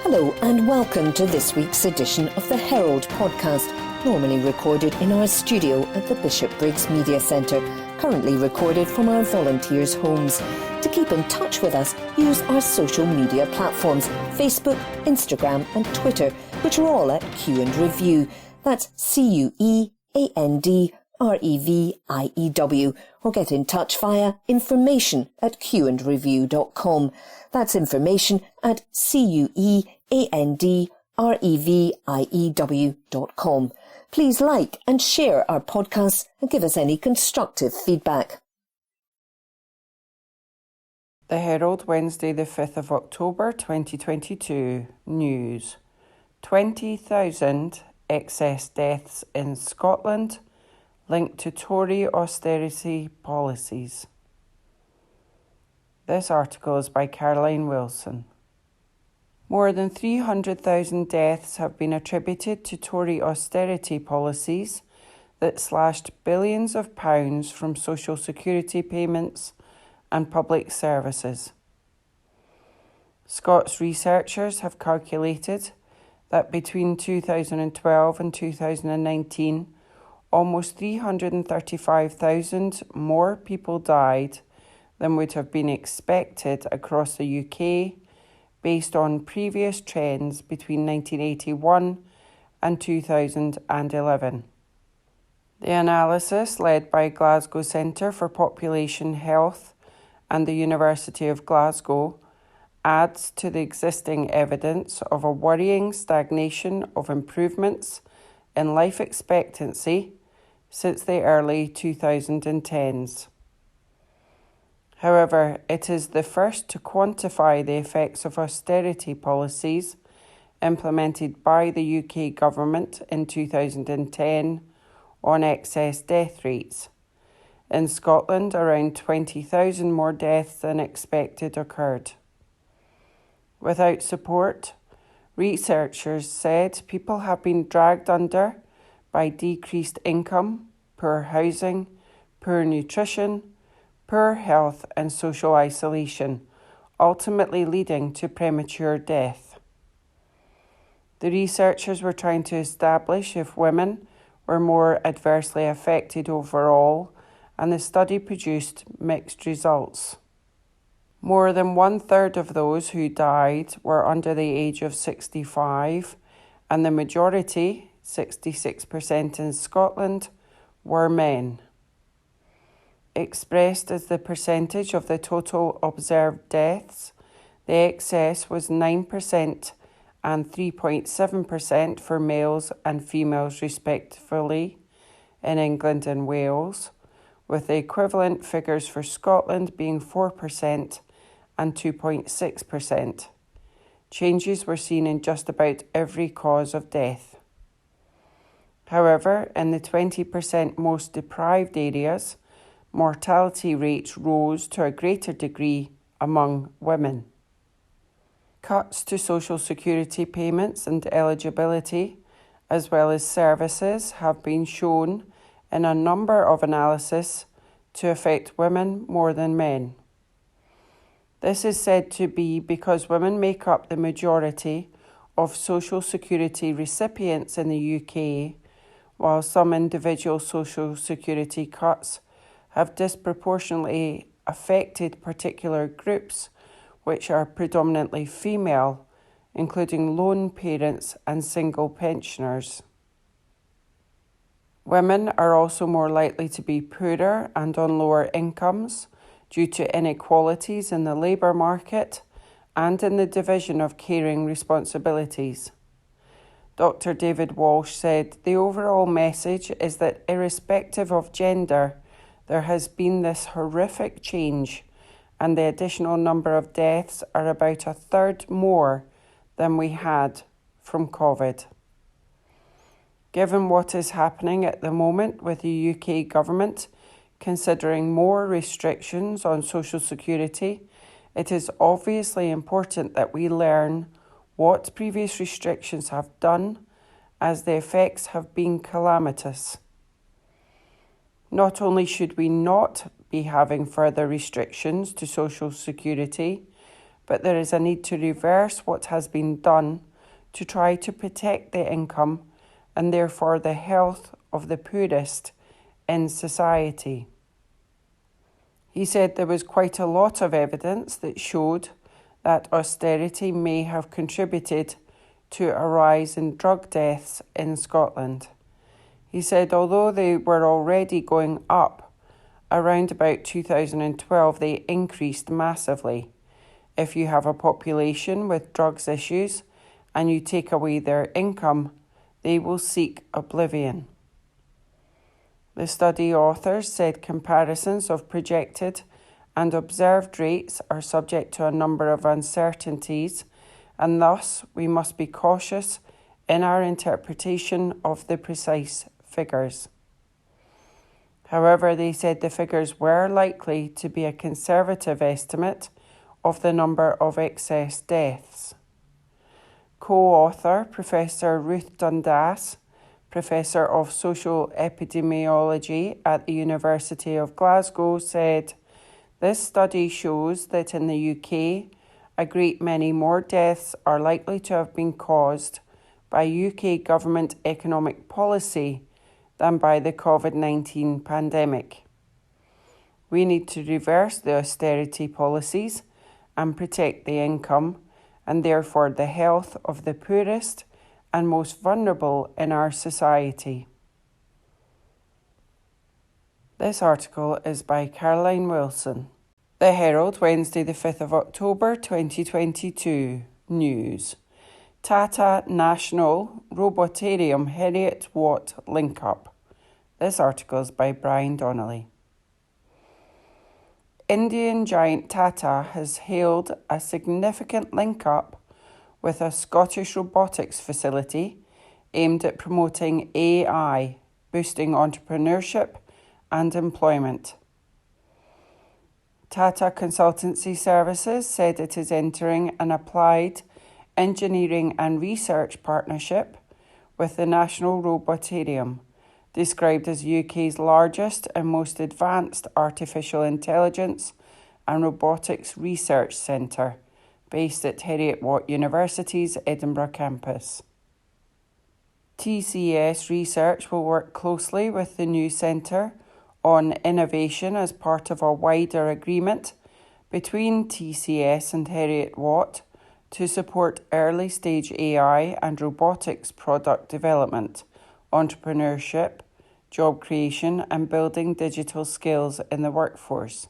Hello and welcome to this week's edition of the Herald podcast, normally recorded in our studio at the Bishopbriggs Media Centre, currently recorded from our volunteers' homes. To keep in touch with us, use our social media platforms, Facebook, Instagram and Twitter, which are all at Q and Review. That's CUEANDREVIEW, or get in touch via information@qandreview.com. That's information@CUEANDREVIEW.com. Please like and share our podcasts and give us any constructive feedback. The Herald, Wednesday the 5th of October 2022. News. 20,000 excess deaths in Scotland linked to Tory austerity policies. This article is by Caroline Wilson. More than 300,000 deaths have been attributed to Tory austerity policies that slashed billions of pounds from social security payments and public services. Scots researchers have calculated that between 2012 and 2019, almost 335,000 more people died than would have been expected across the UK based on previous trends between 1981 and 2011. The analysis, led by Glasgow Centre for Population Health and the University of Glasgow, adds to the existing evidence of a worrying stagnation of improvements in life expectancy since the early 2010s. However, it is the first to quantify the effects of austerity policies implemented by the UK government in 2010 on excess death rates. In Scotland, around 20,000 more deaths than expected occurred. Without support, researchers said people have been dragged under by decreased income, poor housing, poor nutrition, poor health and social isolation, ultimately leading to premature death. The researchers were trying to establish if women were more adversely affected overall, and the study produced mixed results. More than 1/3 of those who died were under the age of 65, and the majority, 66% in Scotland, were men. Expressed as the percentage of the total observed deaths, the excess was 9% and 3.7% for males and females respectively in England and Wales, with the equivalent figures for Scotland being 4% and 2.6%. Changes were seen in just about every cause of death. However, in the 20% most deprived areas, mortality rates rose to a greater degree among women. Cuts to social security payments and eligibility, as well as services, have been shown in a number of analyses to affect women more than men. This is said to be because women make up the majority of social security recipients in the UK, while some individual social security cuts have disproportionately affected particular groups which are predominantly female, including lone parents and single pensioners. Women are also more likely to be poorer and on lower incomes due to inequalities in the labour market and in the division of caring responsibilities. Dr. David Walsh said, "The overall message is that irrespective of gender, there has been this horrific change, and the additional number of deaths are about 1/3 more than we had from COVID." Given what is happening at the moment with the UK government considering more restrictions on social security, it is obviously important that we learn what previous restrictions have done, as the effects have been calamitous. Not only should we not be having further restrictions to social security, but there is a need to reverse what has been done to try to protect the income and therefore the health of the poorest in society. He said there was quite a lot of evidence that showed that austerity may have contributed to a rise in drug deaths in Scotland. He said although they were already going up, around about 2012 they increased massively. If you have a population with drugs issues and you take away their income, they will seek oblivion. The study authors said comparisons of projected and observed rates are subject to a number of uncertainties, and thus we must be cautious in our interpretation of the precise figures. However, they said the figures were likely to be a conservative estimate of the number of excess deaths. Co-author Professor Ruth Dundas, Professor of Social Epidemiology at the University of Glasgow, said, "This study shows that in the UK, a great many more deaths are likely to have been caused by UK government economic policy than by the COVID-19 pandemic. We need to reverse the austerity policies and protect the income and therefore the health of the poorest and most vulnerable in our society." This article is by Caroline Wilson. The Herald, Wednesday the 5th of October 2022. News. Tata National Robotarium Heriot Watt link-up. This article is by Brian Donnelly. Indian giant Tata has hailed a significant link-up with a Scottish robotics facility aimed at promoting AI, boosting entrepreneurship and employment. Tata Consultancy Services said it is entering an applied engineering and research partnership with the National Robotarium, described as UK's largest and most advanced artificial intelligence and robotics research centre, based at Heriot Watt University's Edinburgh campus. TCS Research will work closely with the new centre on innovation as part of a wider agreement between TCS and Heriot Watt to support early-stage AI and robotics product development, entrepreneurship, job creation and building digital skills in the workforce.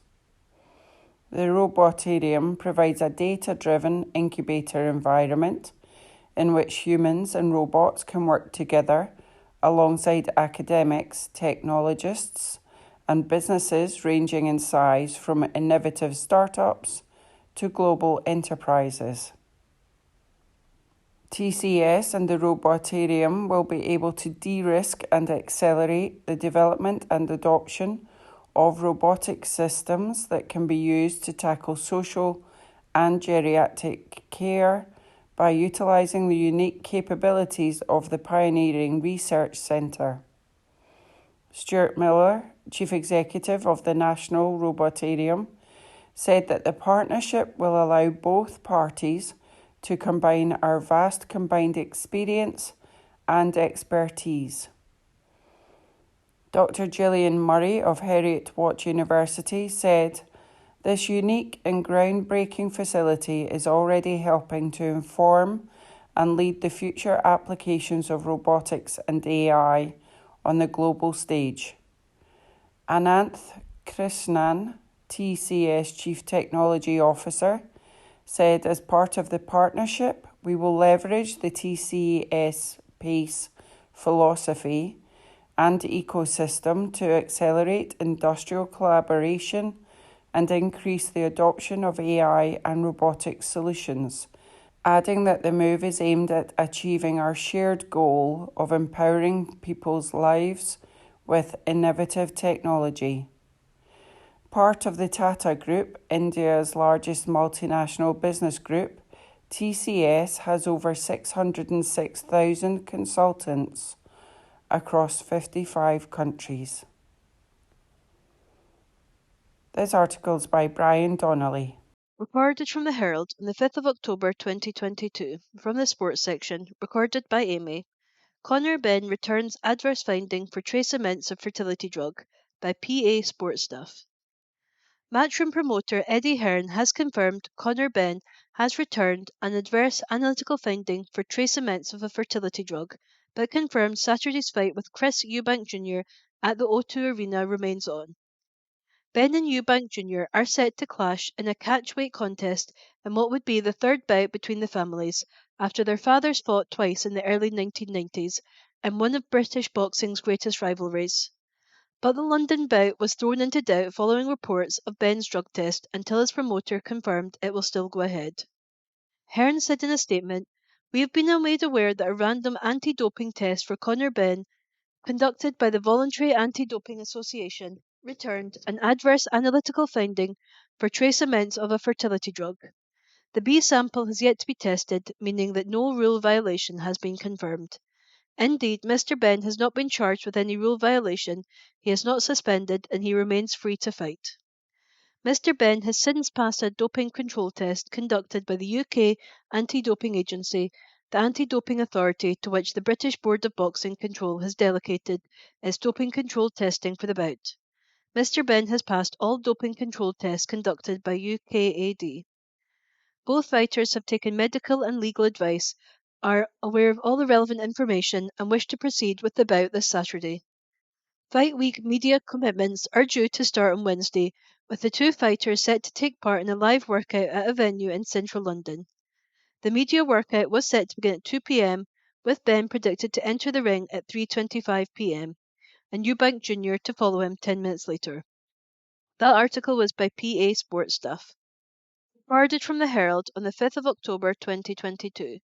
The Robotarium provides a data-driven incubator environment in which humans and robots can work together alongside academics, technologists, and businesses ranging in size from innovative startups to global enterprises. TCS and the Robotarium will be able to de-risk and accelerate the development and adoption of robotic systems that can be used to tackle social and geriatric care by utilising the unique capabilities of the pioneering research centre. Stuart Miller, Chief Executive of the National Robotarium, said that the partnership will allow both parties to combine our vast combined experience and expertise. Dr. Gillian Murray of Heriot Watt University said, "This unique and groundbreaking facility is already helping to inform and lead the future applications of robotics and AI on the global stage." Ananth Krishnan, TCS Chief Technology Officer, said as part of the partnership, we will leverage the TCS PACE philosophy and ecosystem to accelerate industrial collaboration and increase the adoption of AI and robotic solutions, adding that the move is aimed at achieving our shared goal of empowering people's lives with innovative technology. Part of the Tata Group, India's largest multinational business group, TCS has over 606,000 consultants across 55 countries. This article is by Brian Donnelly. Recorded from the Herald on the 5th of October 2022. From the sports section, recorded by Amy. Conor Benn returns adverse finding for trace amounts of fertility drug by PA Sports Stuff. Matchroom promoter Eddie Hearn has confirmed Conor Benn has returned an adverse analytical finding for trace amounts of a fertility drug, but confirmed Saturday's fight with Chris Eubank Jr. at the O2 Arena remains on. Benn and Eubank Jr. are set to clash in a catchweight contest in what would be the third bout between the families, after their fathers fought twice in the early 1990s in one of British boxing's greatest rivalries. But the London bout was thrown into doubt following reports of Benn's drug test until his promoter confirmed it will still go ahead. Hearn said in a statement, "We have been made aware that a random anti-doping test for Conor Benn, conducted by the Voluntary Anti-Doping Association, returned an adverse analytical finding for trace amounts of a fertility drug. The B sample has yet to be tested, meaning that no rule violation has been confirmed. Indeed, Mr. Benn has not been charged with any rule violation, he is not suspended, and he remains free to fight." Mr. Benn has since passed a doping control test conducted by the UK Anti-Doping Agency, the anti-doping authority to which the British Board of Boxing Control has delegated its doping control testing for the bout. Mr. Benn has passed all doping control tests conducted by UKAD. Both fighters have taken medical and legal advice, are aware of all the relevant information, and wish to proceed with the bout this Saturday. Fight week media commitments are due to start on Wednesday, with the two fighters set to take part in a live workout at a venue in central London. The media workout was set to begin at 2 p.m, with Benn predicted to enter the ring at 3:25 p.m, and Eubank Jr. to follow him 10 minutes later. That article was by PA Sports Stuff. Recorded from the Herald on the 5th of October 2022.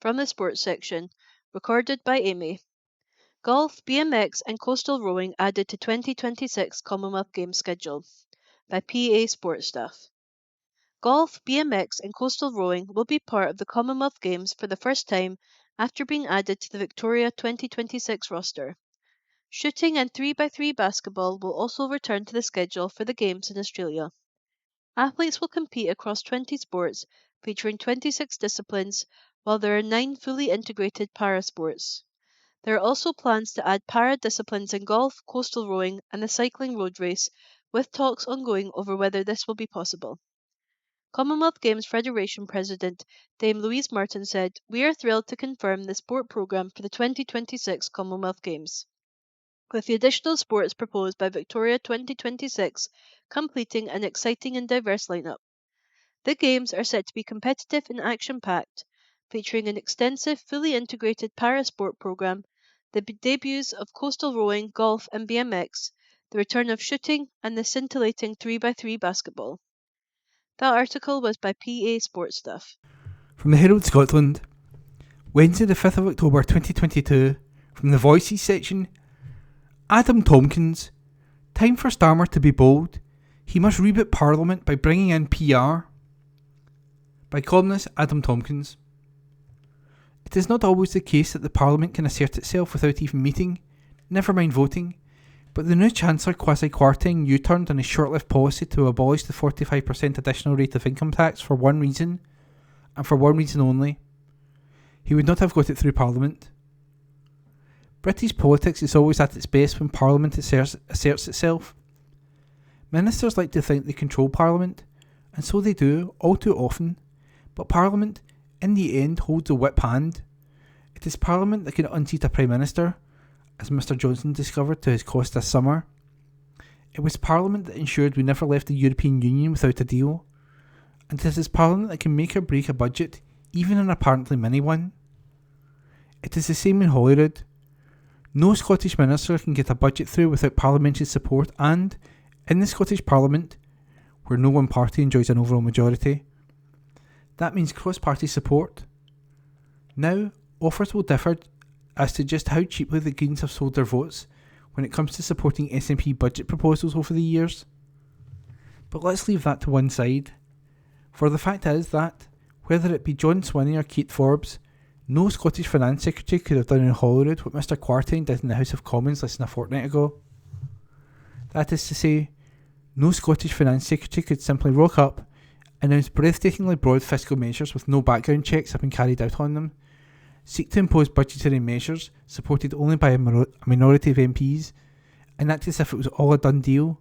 From the sports section, recorded by Amy. Golf, BMX and coastal rowing added to 2026 Commonwealth Games schedule by PA Sports Stuff. Golf, BMX and coastal rowing will be part of the Commonwealth Games for the first time after being added to the Victoria 2026 roster. Shooting and 3x3 basketball will also return to the schedule for the Games in Australia. Athletes will compete across 20 sports, featuring 26 disciplines, while there are 9 fully integrated para-sports. There are also plans to add para-disciplines in golf, coastal rowing, and the cycling road race, with talks ongoing over whether this will be possible. Commonwealth Games Federation President Dame Louise Martin said, "We are thrilled to confirm the sport programme for the 2026 Commonwealth Games, with the additional sports proposed by Victoria 2026 completing an exciting and diverse lineup. The Games are set to be competitive and action-packed, featuring an extensive, fully integrated para-sport programme, the debuts of coastal rowing, golf and BMX, the return of shooting and the scintillating 3x3 basketball." That article was by PA Sports Stuff. From the Herald Scotland, Wednesday the 5th of October 2022, from the Voices section, Adam Tompkins. Time for Starmer to be bold. He must reboot Parliament by bringing in PR. By columnist Adam Tompkins. It is not always the case that the Parliament can assert itself without even meeting, never mind voting, but the new Chancellor Kwasi Kwarteng U-turned on his short-lived policy to abolish the 45% additional rate of income tax for one reason, and for one reason only. He would not have got it through Parliament. British politics is always at its best when Parliament asserts itself. Ministers like to think they control Parliament, and so they do, all too often, but Parliament, in the end, holds the whip hand. It is Parliament that can unseat a Prime Minister, as Mr Johnson discovered to his cost this summer. It was Parliament that ensured we never left the European Union without a deal, and it is Parliament that can make or break a budget, even an apparently mini one. It is the same in Holyrood. No Scottish minister can get a budget through without parliamentary support, and, in the Scottish Parliament, where no one party enjoys an overall majority, that means cross-party support. Now, offers will differ as to just how cheaply the Greens have sold their votes when it comes to supporting SNP budget proposals over the years. But let's leave that to one side, for the fact is that, whether it be John Swinney or Kate Forbes, no Scottish Finance Secretary could have done in Holyrood what Mr Kwarteng did in the House of Commons less than a fortnight ago. That is to say, no Scottish Finance Secretary could simply rock up announce breathtakingly broad fiscal measures with no background checks have been carried out on them, seek to impose budgetary measures supported only by a minority of MPs, and act as if it was all a done deal,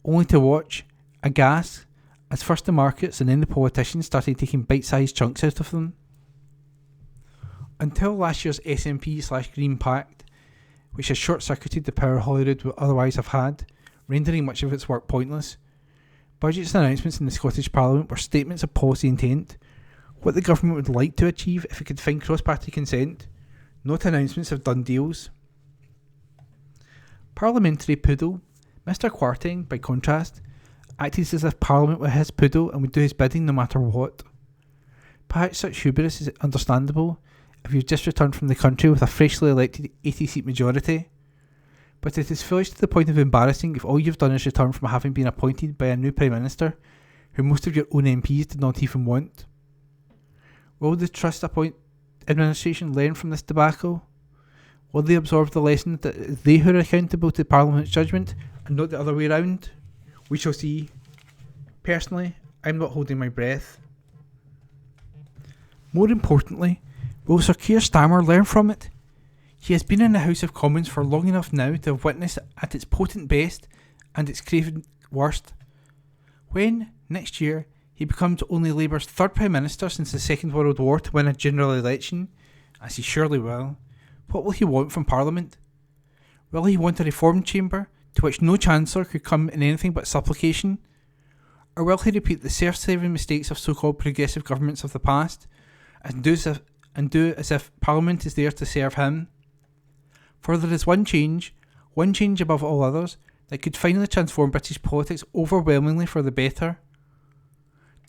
only to watch, aghast, as first the markets and then the politicians started taking bite-sized chunks out of them. Until last year's SNP/Green Pact, which has short-circuited the power Holyrood would otherwise have had, rendering much of its work pointless, budgets and announcements in the Scottish Parliament were statements of policy intent, what the government would like to achieve if it could find cross-party consent, not announcements of done deals. Parliamentary poodle, Mr Quarteng, by contrast, acted as if Parliament were his poodle and would do his bidding no matter what. Perhaps such hubris is understandable if you've just returned from the country with a freshly elected 80-seat majority, but it is foolish to the point of embarrassing if all you've done is return from having been appointed by a new Prime Minister who most of your own MPs did not even want. Will the Trust administration learn from this debacle? Will they absorb the lesson that it's they who are accountable to Parliament's judgment and not the other way around? We shall see. Personally, I'm not holding my breath. More importantly, will Sir Keir Starmer learn from it? He has been in the House of Commons for long enough now to have witnessed at its potent best and its craven worst. When, next year, he becomes only Labour's third Prime Minister since the Second World War to win a general election, as he surely will, what will he want from Parliament? Will he want a reform chamber to which no Chancellor could come in anything but supplication? Or will he repeat the self-saving mistakes of so-called progressive governments of the past and do as if Parliament is there to serve him? For there is one change above all others, that could finally transform British politics overwhelmingly for the better.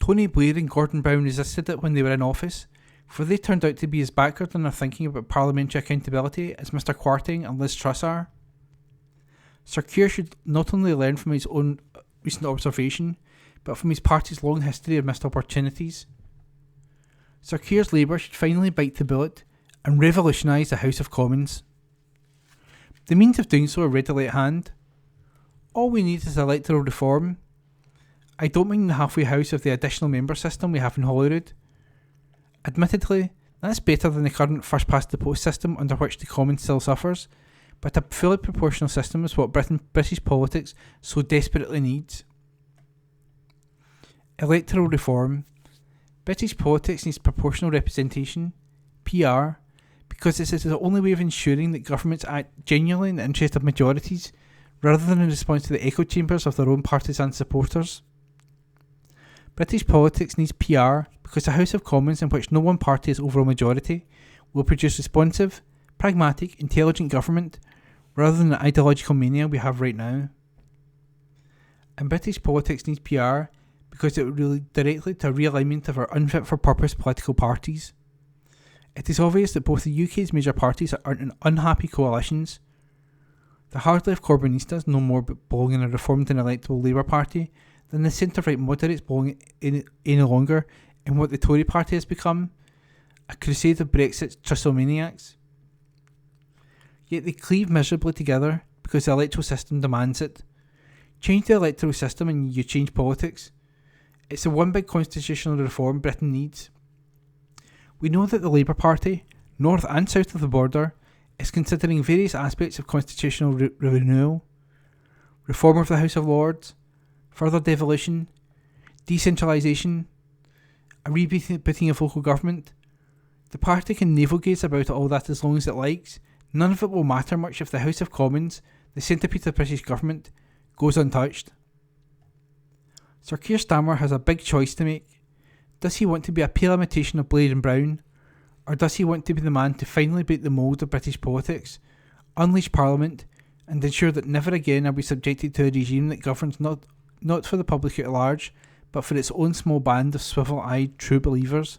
Tony Blair and Gordon Brown resisted it when they were in office, for they turned out to be as backward in their thinking about parliamentary accountability as Mr Quarteng and Liz Truss are. Sir Keir should not only learn from his own recent observation, but from his party's long history of missed opportunities. Sir Keir's Labour should finally bite the bullet and revolutionise the House of Commons. The means of doing so are readily at hand. All we need is electoral reform. I don't mind the halfway house of the additional member system we have in Holyrood. Admittedly, that's better than the current first-past-the-post system under which the Commons still suffers, but a fully proportional system is what British politics so desperately needs. Electoral reform. British politics needs proportional representation, PR, because this is the only way of ensuring that governments act genuinely in the interest of majorities, rather than in response to the echo chambers of their own partisan supporters. British politics needs PR because a House of Commons in which no one party is overall majority will produce responsive, pragmatic, intelligent government, rather than the ideological mania we have right now. And British politics needs PR because it will lead directly to a realignment of our unfit-for-purpose political parties. It is obvious that both the UK's major parties are in unhappy coalitions. The hard-left Corbynistas no more belong in a reformed and electable Labour Party than the centre-right moderates belong any longer in what the Tory Party has become, a crusade of Brexit Trussellmaniacs. Yet they cleave miserably together because the electoral system demands it. Change the electoral system and you change politics. It's the one big constitutional reform Britain needs. We know that the Labour Party, north and south of the border, is considering various aspects of constitutional renewal, reform of the House of Lords, further devolution, decentralisation, a rebooting of local government. The party can navel-gaze about all that as long as it likes. None of it will matter much if the House of Commons, the centrepiece of British government, goes untouched. Sir Keir Starmer has a big choice to make. Does he want to be a pale imitation of Blair and Brown, or does he want to be the man to finally break the mould of British politics, unleash Parliament, and ensure that never again are we subjected to a regime that governs not for the public at large, but for its own small band of swivel-eyed true believers?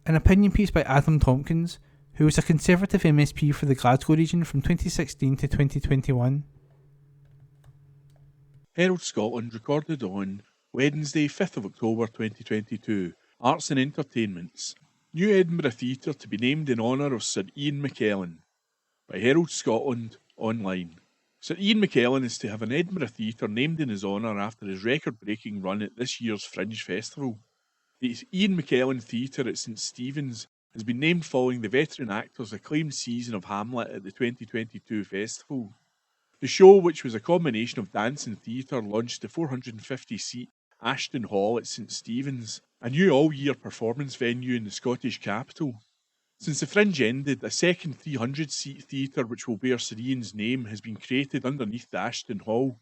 An opinion piece by Adam Tompkins, who was a Conservative MSP for the Glasgow region from 2016 to 2021. Herald Scotland recorded on Wednesday, 5th of October 2022. Arts and Entertainments. New Edinburgh Theatre to be named in honour of Sir Ian McKellen by Herald Scotland online. Sir Ian McKellen is to have an Edinburgh theatre named in his honour after his record-breaking run at this year's Fringe Festival. The Ian McKellen Theatre at St Stephen's has been named following the veteran actor's acclaimed season of Hamlet at the 2022 festival. The show, which was a combination of dance and theatre, launched the 450-seat Ashton Hall at St Stephen's, a new all-year performance venue in the Scottish capital. Since the Fringe ended, a second 300-seat theatre which will bear Sir Ian's name has been created underneath the Ashton Hall.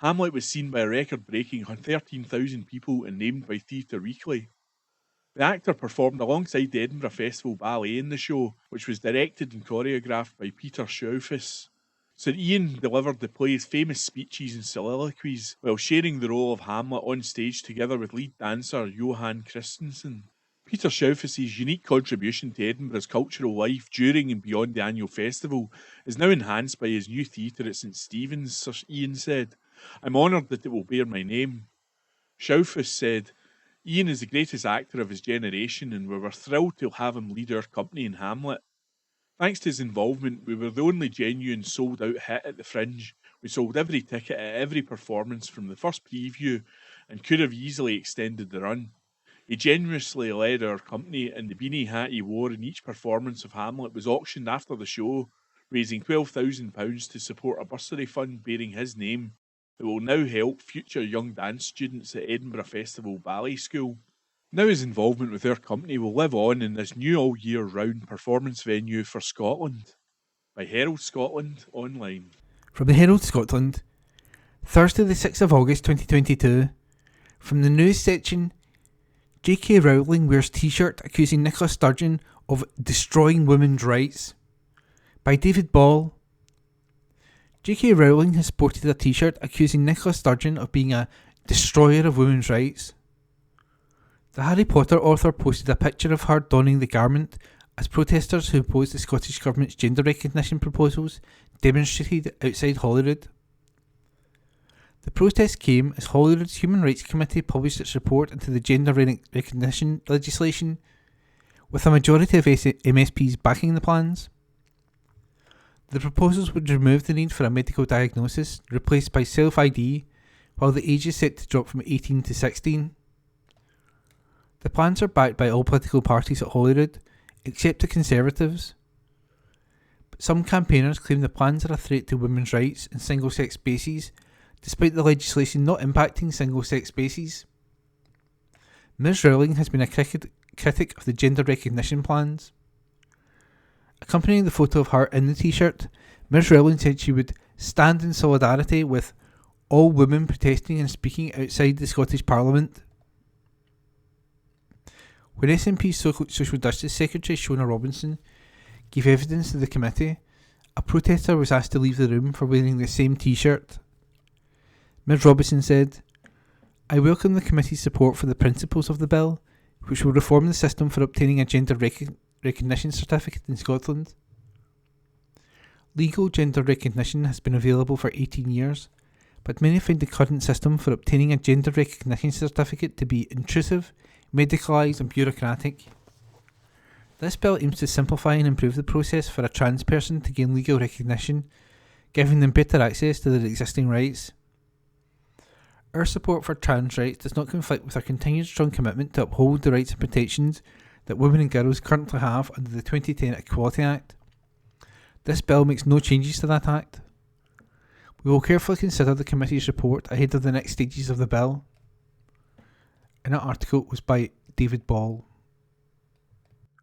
Hamlet was seen by a record-breaking 13,000 people and named by Theatre Weekly. The actor performed alongside the Edinburgh Festival Ballet in the show, which was directed and choreographed by Peter Schaufus. Sir Ian delivered the play's famous speeches and soliloquies while sharing the role of Hamlet on stage together with lead dancer Johan Christensen. Peter Schaufus's unique contribution to Edinburgh's cultural life during and beyond the annual festival is now enhanced by his new theatre at St Stephen's, Sir Ian said. I'm honoured that it will bear my name. Schaufus said, Ian is the greatest actor of his generation and we were thrilled to have him lead our company in Hamlet. Thanks to his involvement, we were the only genuine sold-out hit at the Fringe. We sold every ticket at every performance from the first preview and could have easily extended the run. He generously led our company and the beanie hat he wore in each performance of Hamlet was auctioned after the show, raising £12,000 to support a bursary fund bearing his name that will now help future young dance students at Edinburgh Festival Ballet School. Now his involvement with our company will live on in this new all-year-round performance venue for Scotland. By Herald Scotland Online. From the Herald Scotland, Thursday the 6th of August 2022, from the news section, J.K. Rowling wears t-shirt accusing Nicola Sturgeon of destroying women's rights. By David Ball. J.K. Rowling has sported a t-shirt accusing Nicola Sturgeon of being a destroyer of women's rights. The Harry Potter author posted a picture of her donning the garment as protesters who opposed the Scottish Government's gender recognition proposals demonstrated outside Holyrood. The protest came as Holyrood's Human Rights Committee published its report into the gender recognition legislation, with a majority of MSPs backing the plans. The proposals would remove the need for a medical diagnosis, replaced by self-ID, while the age is set to drop from 18 to 16. The plans are backed by all political parties at Holyrood, except the Conservatives. But some campaigners claim the plans are a threat to women's rights in single-sex spaces, despite the legislation not impacting single-sex spaces. Ms Rowling has been a critic of the gender recognition plans. Accompanying the photo of her in the t-shirt, Ms Rowling said she would stand in solidarity with all women protesting and speaking outside the Scottish Parliament. When SNP Social Justice Secretary Shona Robinson gave evidence to the committee, a protester was asked to leave the room for wearing the same t-shirt. Ms Robinson said, I welcome the committee's support for the principles of the bill, which will reform the system for obtaining a gender recognition certificate in Scotland. Legal gender recognition has been available for 18 years, but many find the current system for obtaining a gender recognition certificate to be intrusive, medicalised and bureaucratic. This bill aims to simplify and improve the process for a trans person to gain legal recognition, giving them better access to their existing rights. Our support for trans rights does not conflict with our continued strong commitment to uphold the rights and protections that women and girls currently have under the 2010 Equality Act. This bill makes no changes to that act. We will carefully consider the committee's report ahead of the next stages of the bill. And that article was by David Ball.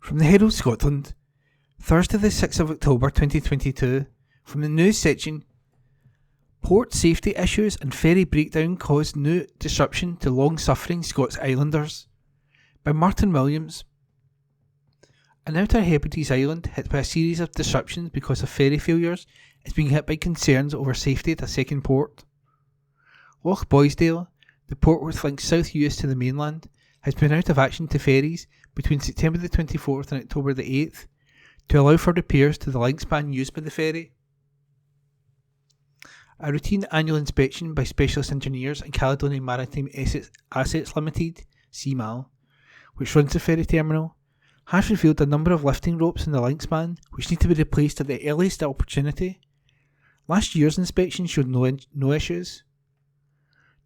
From the Herald Scotland, Thursday the 6th of October 2022, from the news section, port safety issues and ferry breakdown caused new disruption to long-suffering Scots Islanders. By Martin Williams. An Outer Hebrides island hit by a series of disruptions because of ferry failures is being hit by concerns over safety at a second port. Loch Boisdale, the port which links South US to the mainland, has been out of action to ferries between September the 24th and October the 8th to allow for repairs to the leg span used by the ferry. A routine annual inspection by specialist engineers and Caledonian Maritime Assets Limited, CMAL, which runs the ferry terminal, has revealed a number of lifting ropes in the link span which need to be replaced at the earliest opportunity. Last year's inspection showed no issues.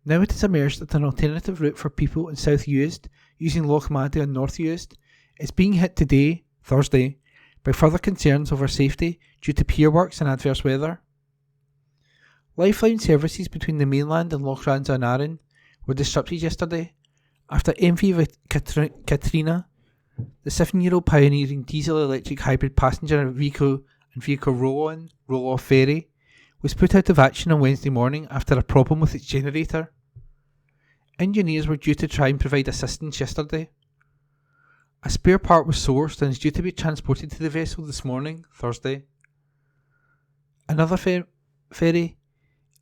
Now it has emerged that an alternative route for people in South Uist using Loch Maddie and North Uist is being hit today, Thursday, by further concerns over safety due to pier works and adverse weather. Lifeline services between the mainland and Loch Ranza and Arran were disrupted yesterday after MV Katrina, the 7-year-old pioneering diesel-electric hybrid passenger vehicle roll-off ferry, was put out of action on Wednesday morning after a problem with its generator. Engineers were due to try and provide assistance yesterday. A spare part was sourced and is due to be transported to the vessel this morning, Thursday. Another ferry,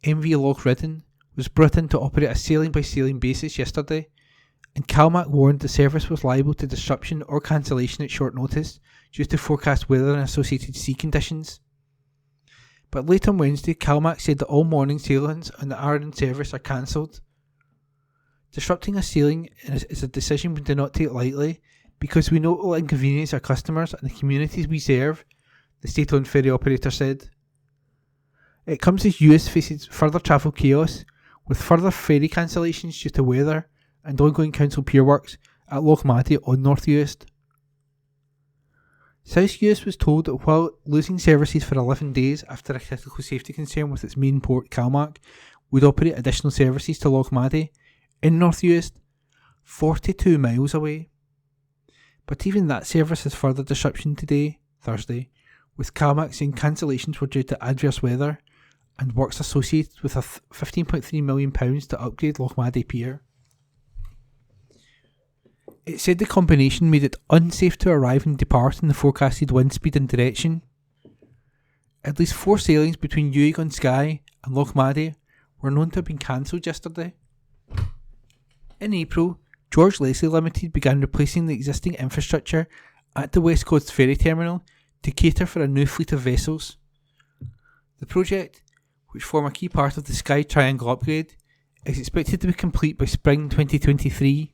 MV Loch Ridden, was brought in to operate a sailing-by-sailing basis yesterday, and CalMac warned the service was liable to disruption or cancellation at short notice due to forecast weather and associated sea conditions. But late on Wednesday, CalMac said that all morning sailings on the Arran service are cancelled. Disrupting a sailing is a decision we do not take lightly because we know it will inconvenience our customers and the communities we serve, the state-owned ferry operator said. It comes as US faces further travel chaos, with further ferry cancellations due to weather and ongoing council pier works at Loch Maddie on North Uist. South Uist was told that while losing services for 11 days after a critical safety concern with its main port CalMac would operate additional services to Loch Maddie in North Uist, 42 miles away. But even that service has further disruption today, Thursday, with CalMac saying cancellations were due to adverse weather and works associated with a £15.3 million to upgrade Loch Maddie Pier. It said the combination made it unsafe to arrive and depart in the forecasted wind speed and direction. At least 4 sailings between Uig on Skye and Loch Maddie were known to have been cancelled yesterday. In April, George Leslie Limited began replacing the existing infrastructure at the West Coast Ferry Terminal to cater for a new fleet of vessels. The project, which form a key part of the Skye Triangle upgrade, is expected to be complete by spring 2023.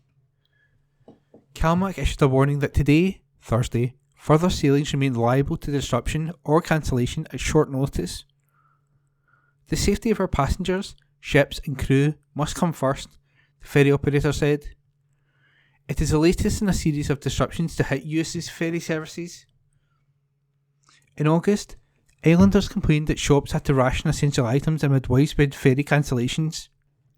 CalMac issued a warning that today, Thursday, further sailings remain liable to disruption or cancellation at short notice. The safety of our passengers, ships and crew must come first, the ferry operator said. It is the latest in a series of disruptions to hit US's ferry services. In August, islanders complained that shops had to ration essential items amid widespread ferry cancellations.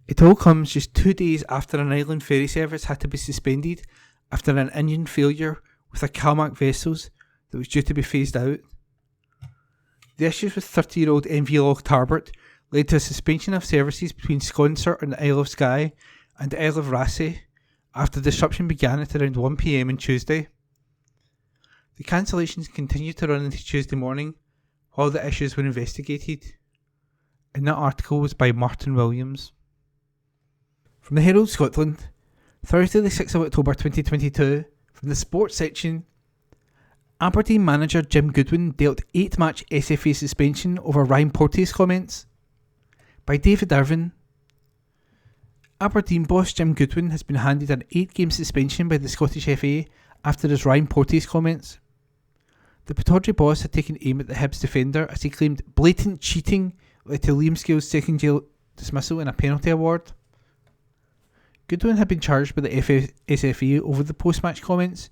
It all comes just 2 days after an island ferry service had to be suspended after an engine failure with a CalMac vessels that was due to be phased out. The issues with 30-year-old MV Loch Tarbert led to a suspension of services between Sconsort and the Isle of Skye and the Isle of Raasay after disruption began at around 1 p.m. on Tuesday. The cancellations continued to run into Tuesday morning while the issues were investigated. And that article was by Martin Williams. From the Herald Scotland, Thursday the 6th of October 2022, from the sports section, Aberdeen manager Jim Goodwin dealt 8-match SFA suspension over Ryan Porteous comments. By David Irvin. Aberdeen boss Jim Goodwin has been handed an 8-game suspension by the Scottish FA after his Ryan Porteous comments. The Pittodrie boss had taken aim at the Hibs defender as he claimed blatant cheating led to Liam Scales' second jail dismissal in a penalty award. Goodwin had been charged by the SFA over the post-match comments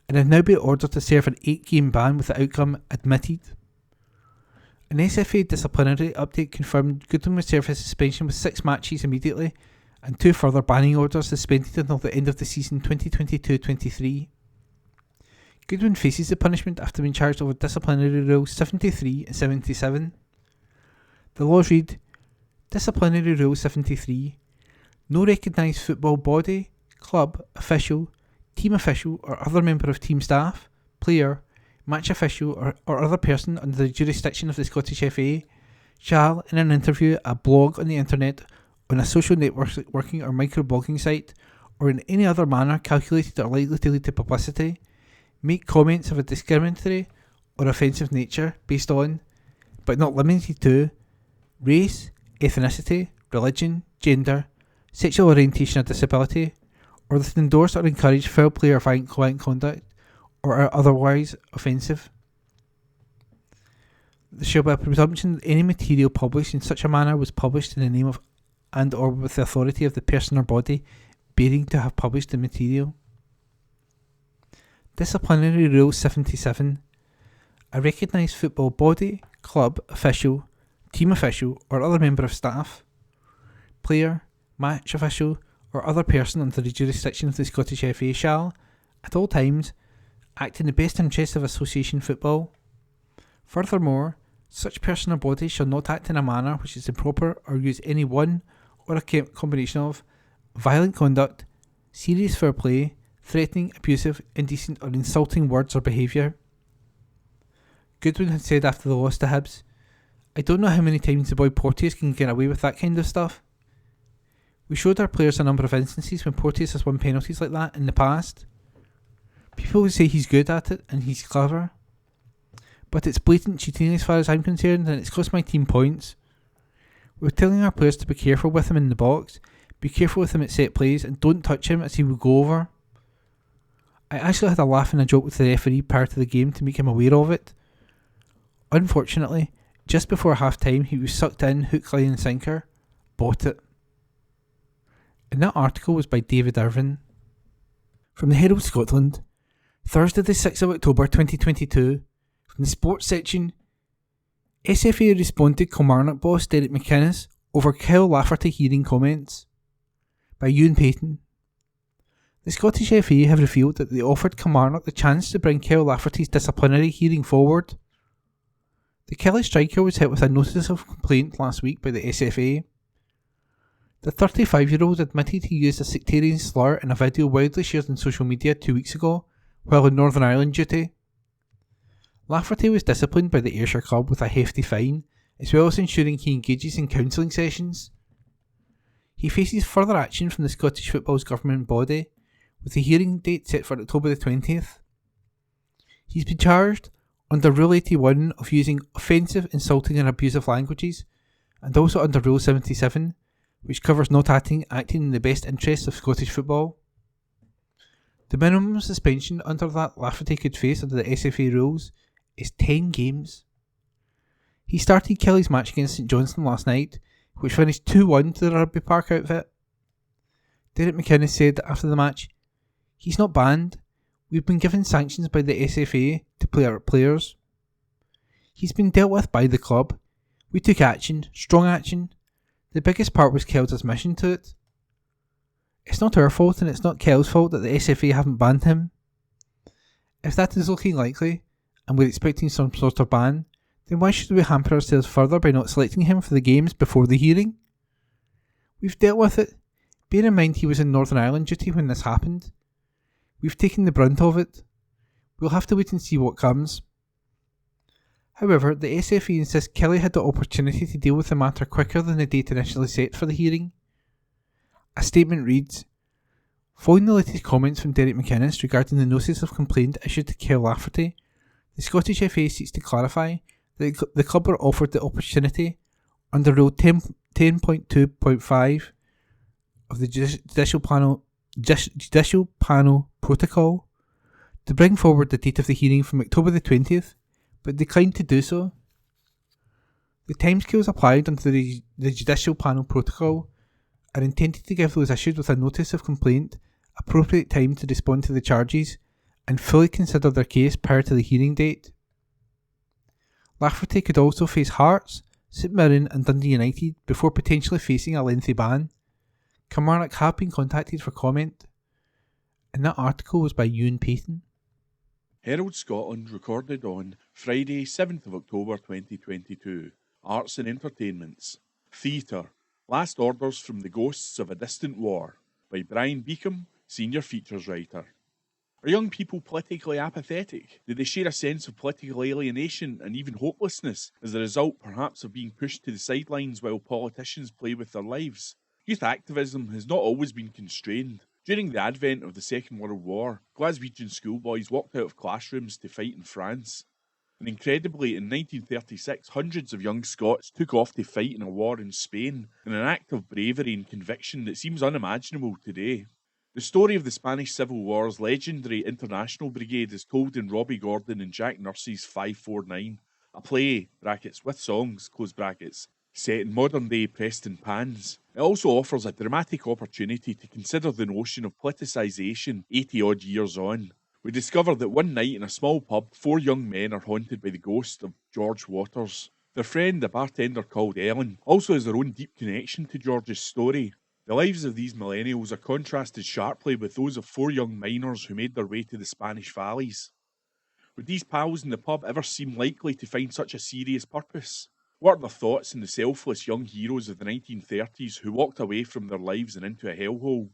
and had now been ordered to serve an 8-game ban with the outcome admitted. An SFA disciplinary update confirmed Goodwin would serve his suspension with 6 matches immediately and 2 further banning orders suspended until the end of the season 2022-23. Goodwin faces the punishment after being charged over Disciplinary Rules 73 and 77. The laws read, Disciplinary Rule 73. No recognised football body, club, official, team official or other member of team staff, player, match official or other person under the jurisdiction of the Scottish FA shall, in an interview, a blog on the internet, on a social networking or microblogging site, or in any other manner calculated or likely to lead to publicity, make comments of a discriminatory or offensive nature based on, but not limited to, race, ethnicity, religion, gender, sexual orientation or disability, or that endorse or encourage foul play or violent conduct, or are otherwise offensive. There shall be a presumption that any material published in such a manner was published in the name of and or with the authority of the person or body bearing to have published the material. Disciplinary Rule 77. A recognised football body, club, official, team official or other member of staff, player, match official or other person under the jurisdiction of the Scottish FA shall, at all times, act in the best interests of association football. Furthermore, such person or body shall not act in a manner which is improper or use any one or a combination of violent conduct, serious foul play, threatening, abusive, indecent or insulting words or behaviour. Goodwin had said after the loss to Hibs, "I don't know how many times the boy Porteous can get away with that kind of stuff." We showed our players a number of instances when Porteous has won penalties like that in the past. People would say he's good at it and he's clever. But it's blatant cheating as far as I'm concerned, and it's cost my team points. We're telling our players to be careful with him in the box, be careful with him at set plays, and don't touch him as he will go over. I actually had a laugh and a joke with the referee prior to the game to make him aware of it. Unfortunately, just before half time he was sucked in, hook, line and sinker. Bought it. And that article was by David Irvin. From the Herald Scotland, Thursday the 6th of October 2022, from the sports section, SFA responded Kilmarnock boss Derek McInnes over Kyle Lafferty hearing comments. By Ewan Payton. The Scottish FA have revealed that they offered Kilmarnock the chance to bring Kyle Lafferty's disciplinary hearing forward. The Kelly striker was hit with a notice of complaint last week by the SFA. The 35-year-old admitted he used a sectarian slur in a video widely shared on social media 2 weeks ago while on Northern Ireland duty. Lafferty was disciplined by the Ayrshire club with a hefty fine, as well as ensuring he engages in counselling sessions. He faces further action from the Scottish football's government body, with the hearing date set for October the 20th. He's been charged under Rule 81 of using offensive, insulting and abusive languages, and also under Rule 77, which covers not acting in the best interests of Scottish football. The minimum suspension under that Lafferty could face under the SFA rules is 10 games. He started Kelly's match against St Johnstone last night, which finished 2-1 to the Rugby Park outfit. Derek McInnes said after the match, "He's not banned. We've been given sanctions by the SFA to play our players. He's been dealt with by the club. We took action, strong action. The biggest part was Kel's admission to it. It's not our fault and it's not Kel's fault that the SFA haven't banned him. If that is looking likely, and we're expecting some sort of ban, then why should we hamper ourselves further by not selecting him for the games before the hearing? We've dealt with it. Bear in mind he was in Northern Ireland duty when this happened. We've taken the brunt of it. We'll have to wait and see what comes." However, the SFA insists Kelly had the opportunity to deal with the matter quicker than the date initially set for the hearing. A statement reads, "Following the latest comments from Derek McInnes regarding the notice of complaint issued to Kyle Lafferty, the Scottish FA seeks to clarify that the club were offered the opportunity under Rule 10.2.5 of the Judicial Panel Protocol to bring forward the date of the hearing from October the 20th, but declined to do so. The timescales applied under the Judicial Panel Protocol are intended to give those issued with a notice of complaint appropriate time to respond to the charges and fully consider their case prior to the hearing date. Lafferty could also face Hearts, St Mirren and Dundee United before potentially facing a lengthy ban. Kilmarnock have been contacted for comment, and that article was by Ewan Payton." Herald Scotland recorded on Friday 7th of October 2022. Arts and Entertainments. Theatre. Last Orders from the Ghosts of a Distant War by Brian Beacom, Senior Features Writer. Are young people politically apathetic? Do they share a sense of political alienation and even hopelessness as a result perhaps of being pushed to the sidelines while politicians play with their lives? Youth activism has not always been constrained. During the advent of the Second World War, Glaswegian schoolboys walked out of classrooms to fight in France. And incredibly, in 1936, hundreds of young Scots took off to fight in a war in Spain, in an act of bravery and conviction that seems unimaginable today. The story of the Spanish Civil War's legendary International Brigade is told in Robbie Gordon and Jack Nurse's 549, a play, brackets, with songs, close brackets, set in modern-day Preston Pans. It also offers a dramatic opportunity to consider the notion of politicisation 80-odd years on. We discover that one night in a small pub, 4 young men are haunted by the ghost of George Waters. Their friend, a bartender called Ellen, also has their own deep connection to George's story. The lives of these millennials are contrasted sharply with those of 4 young miners who made their way to the Spanish valleys. Would these pals in the pub ever seem likely to find such a serious purpose? What are their thoughts on the selfless young heroes of the 1930s who walked away from their lives and into a hellhole?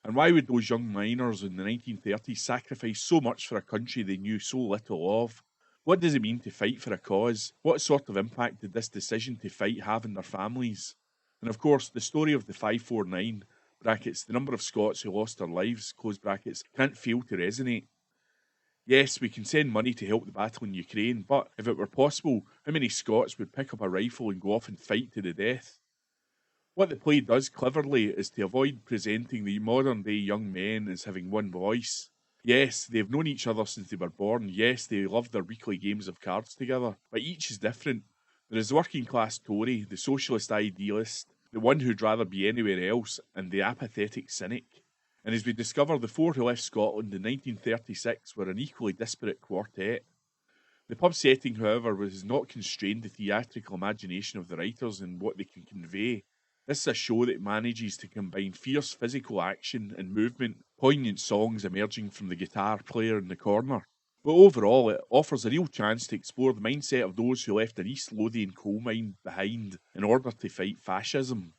And why would those young miners in the 1930s sacrifice so much for a country they knew so little of? What does it mean to fight for a cause? What sort of impact did this decision to fight have on their families? And of course, the story of the 549, brackets, the number of Scots who lost their lives, close brackets, can't fail to resonate. Yes, we can send money to help the battle in Ukraine, but if it were possible, how many Scots would pick up a rifle and go off and fight to the death? What the play does cleverly is to avoid presenting the modern-day young men as having one voice. Yes, they've known each other since they were born. Yes, they love their weekly games of cards together. But each is different. There is the working-class Tory, the socialist idealist, the one who'd rather be anywhere else, and the apathetic cynic. And as we discover, the 4 who left Scotland in 1936 were an equally disparate quartet. The pub setting, however, was not constrained the theatrical imagination of the writers and what they can convey. This is a show that manages to combine fierce physical action and movement, poignant songs emerging from the guitar player in the corner. But overall, it offers a real chance to explore the mindset of those who left an East Lothian coal mine behind in order to fight fascism.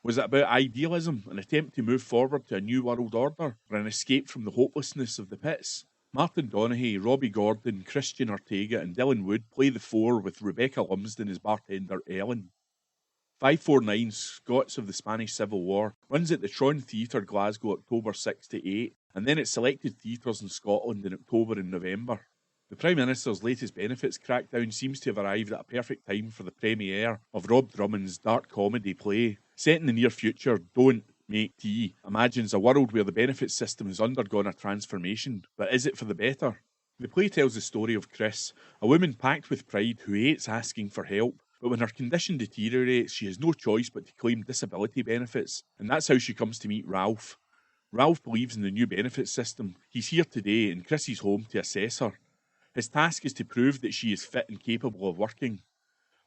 Was it about idealism, an attempt to move forward to a new world order, or an escape from the hopelessness of the pits? Martin Donaghy, Robbie Gordon, Christian Ortega and Dylan Wood play the 4 with Rebecca Lumsden as bartender Ellen. 549, Scots of the Spanish Civil War, runs at the Tron Theatre, Glasgow, October 6 to 8, and then at selected theatres in Scotland in October and November. The Prime Minister's latest benefits crackdown seems to have arrived at a perfect time for the premiere of Rob Drummond's dark comedy play. Set in the near future, Don't Make Tea imagines a world where the benefits system has undergone a transformation, but is it for the better? The play tells the story of Chris, a woman packed with pride who hates asking for help, but when her condition deteriorates, she has no choice but to claim disability benefits, and that's how she comes to meet Ralph. Ralph believes in the new benefits system. He's here today in Chrissy's home to assess her. His task is to prove that she is fit and capable of working.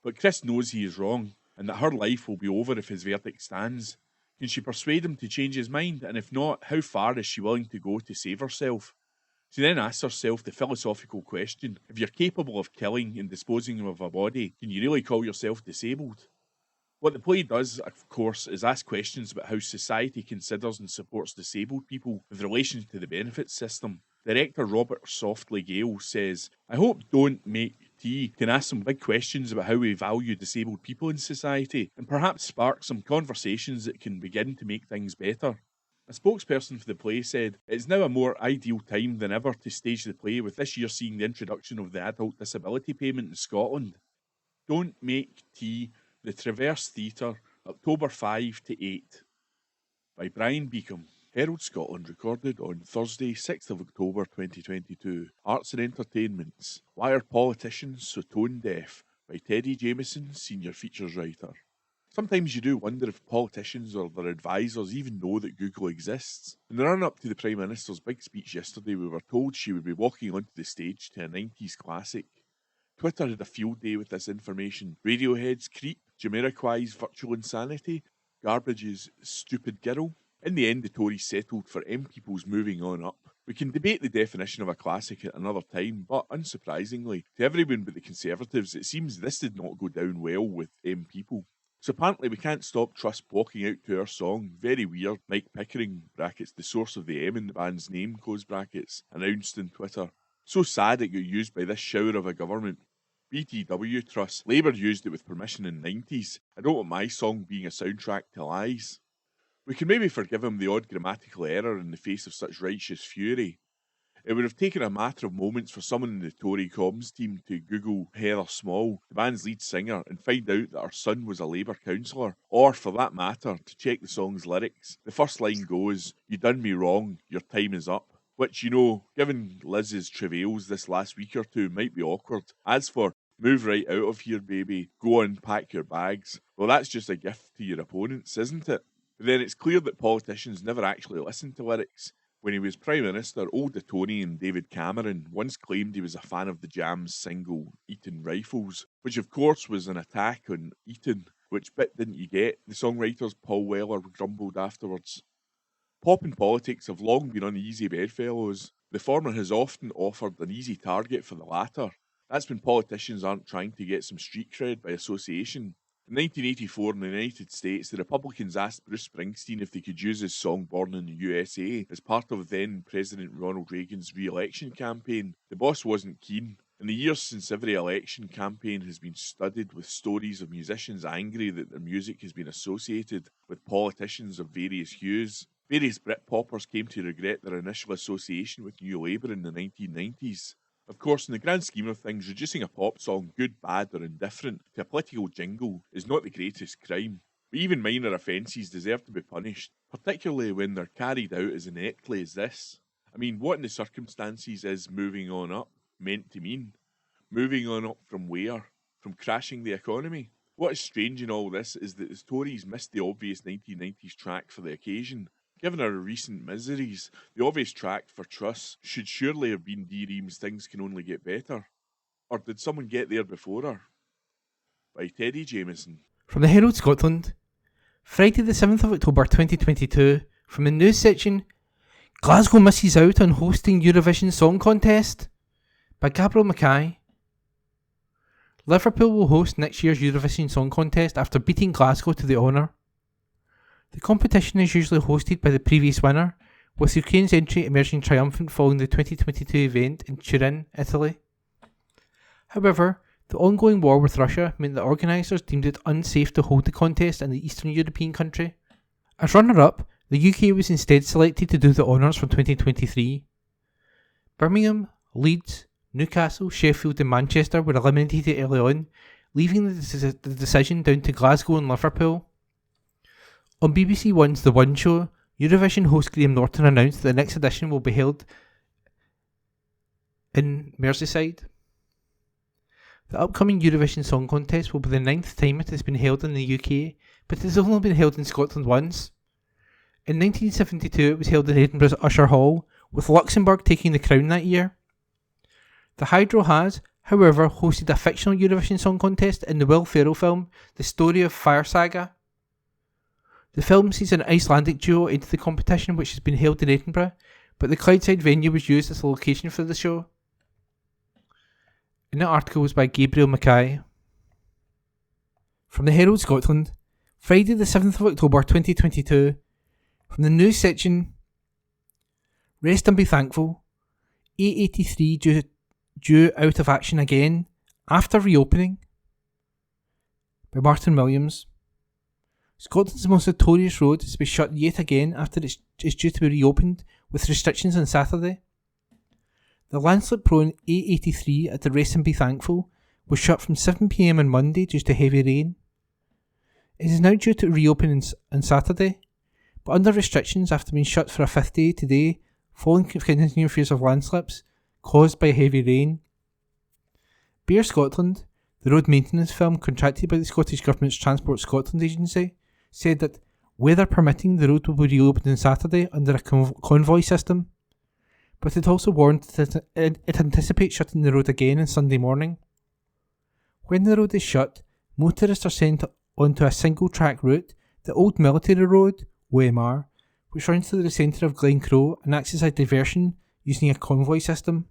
But Chris knows he is wrong, and that her life will be over if his verdict stands. Can she persuade him to change his mind, and if not, how far is she willing to go to save herself? She then asks herself the philosophical question, if you're capable of killing and disposing of a body, can you really call yourself disabled? What the play does, of course, is ask questions about how society considers and supports disabled people with relation to the benefits system. Director Robert Softly Gale says, I hope Don't Make Tea can ask some big questions about how we value disabled people in society and perhaps spark some conversations that can begin to make things better. A spokesperson for the play said, it is now a more ideal time than ever to stage the play, with this year seeing the introduction of the adult disability payment in Scotland. Don't Make Tea, the Traverse Theatre, October 5 to 8. By Brian Beacom. Herald Scotland, recorded on Thursday, 6th of October 2022. Arts and Entertainments. Why are politicians so tone deaf? By Teddy Jameson, Senior Features Writer. Sometimes you do wonder if politicians or their advisors even know that Google exists. In the run-up to the Prime Minister's big speech yesterday, we were told she would be walking onto the stage to a 90s classic. Twitter had a field day with this information. Radiohead's Creep, Jamiroquai's Virtual Insanity, Garbage's Stupid Girl. In the end, the Tories settled for M People's Moving On Up. We can debate the definition of a classic at another time, but unsurprisingly, to everyone but the Conservatives, it seems this did not go down well with M People. So apparently we can't stop Trust walking out to our song. Very weird. Mike Pickering, brackets, the source of the M in the band's name, close brackets, announced on Twitter. So sad it got used by this shower of a government. BTW Trust. Labour used it with permission in the 90s. I don't want my song being a soundtrack to lies. We can maybe forgive him the odd grammatical error in the face of such righteous fury. It would have taken a matter of moments for someone in the Tory comms team to Google Heather Small, the band's lead singer, and find out that her son was a Labour councillor, or, for that matter, to check the song's lyrics. The first line goes, "You done me wrong, your time is up," which, you know, given Liz's travails this last week or two, might be awkward. As for Move right out of here, baby. Go on, pack your bags. Well, that's just a gift to your opponents, isn't it? But then it's clear that politicians never actually listen to lyrics. When he was Prime Minister, old Etonian David Cameron once claimed he was a fan of the Jam's single Eton Rifles, which of course was an attack on Eton. Which bit didn't you get? The songwriters Paul Weller grumbled afterwards. Pop and politics have long been uneasy bedfellows. The former has often offered an easy target for the latter. That's when politicians aren't trying to get some street cred by association. In 1984 in the United States, the Republicans asked Bruce Springsteen if they could use his song Born in the USA as part of then President Ronald Reagan's re-election campaign. The boss wasn't keen. In the years since every election campaign has been studded with stories of musicians angry that their music has been associated with politicians of various hues. Various Britpoppers came to regret their initial association with New Labour in the 1990s. Of course, in the grand scheme of things, reducing a pop song, good, bad or indifferent, to a political jingle is not the greatest crime. But even minor offences deserve to be punished, particularly when they're carried out as ineptly as this. I mean, what in the circumstances is moving on up meant to mean? Moving on up from where? From crashing the economy? What is strange in all this is that the Tories missed the obvious 1990s track for the occasion. Given our recent miseries, the obvious track for Truss should surely have been Dee Ream's Things Can Only Get Better. Or did someone get there before her? By Teddy Jameson. From the Herald Scotland, Friday the 7th of October 2022, from the news section, Glasgow misses out on hosting Eurovision Song Contest by Gabriel Mackay. Liverpool will host next year's Eurovision Song Contest after beating Glasgow to the honour. The competition is usually hosted by the previous winner, with Ukraine's entry emerging triumphant following the 2022 event in Turin, Italy. However, the ongoing war with Russia meant that organisers deemed it unsafe to hold the contest in the Eastern European country. As runner-up, the UK was instead selected to do the honours for 2023. Birmingham, Leeds, Newcastle, Sheffield and Manchester were eliminated early on, leaving the decision down to Glasgow and Liverpool. On BBC One's The One Show, Eurovision host Graham Norton announced that the next edition will be held in Merseyside. The upcoming Eurovision Song Contest will be the 9th time it has been held in the UK, but it has only been held in Scotland once. In 1972 it was held in Edinburgh's Usher Hall, with Luxembourg taking the crown that year. The Hydro has, however, hosted a fictional Eurovision Song Contest in the Will Ferrell film The Story of Fire Saga. The film sees an Icelandic duo into the competition, which has been held in Edinburgh, but the Clydeside venue was used as a location for the show. And that article was by Gabriel Mackay. From the Herald Scotland, Friday the 7th of October 2022, from the news section, Rest and Be Thankful, A83 due out of action again after reopening, by Martin Williams. Scotland's most notorious road has been shut yet again after it is due to be reopened with restrictions on Saturday. The landslip-prone A83 at the Rest and Be Thankful was shut from 7pm on Monday due to heavy rain. It is now due to reopen on Saturday, but under restrictions after being shut for a 5th day today following continuing fears of landslips caused by heavy rain. Bear Scotland, the road maintenance firm contracted by the Scottish Government's Transport Scotland agency, said that, weather permitting, the road will be reopened on Saturday under a convoy system, but it also warned that it anticipates shutting the road again on Sunday morning. When the road is shut, motorists are sent onto a single track route, the Old Military Road, OMR, which runs through the centre of Glencroe and acts as a diversion using a convoy system.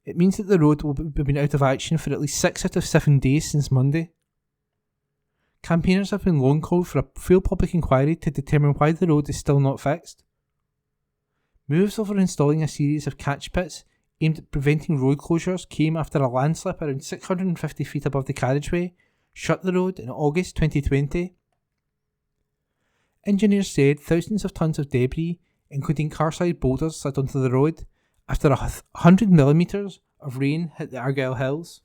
It means that the road will be been out of action for at least 6 out of 7 days since Monday. Campaigners have been long called for a full public inquiry to determine why the road is still not fixed. Moves over installing a series of catch pits aimed at preventing road closures came after a landslip around 650 feet above the carriageway shut the road in August 2020. Engineers said thousands of tonnes of debris, including car-side boulders, slid onto the road after 100mm of rain hit the Argyll Hills.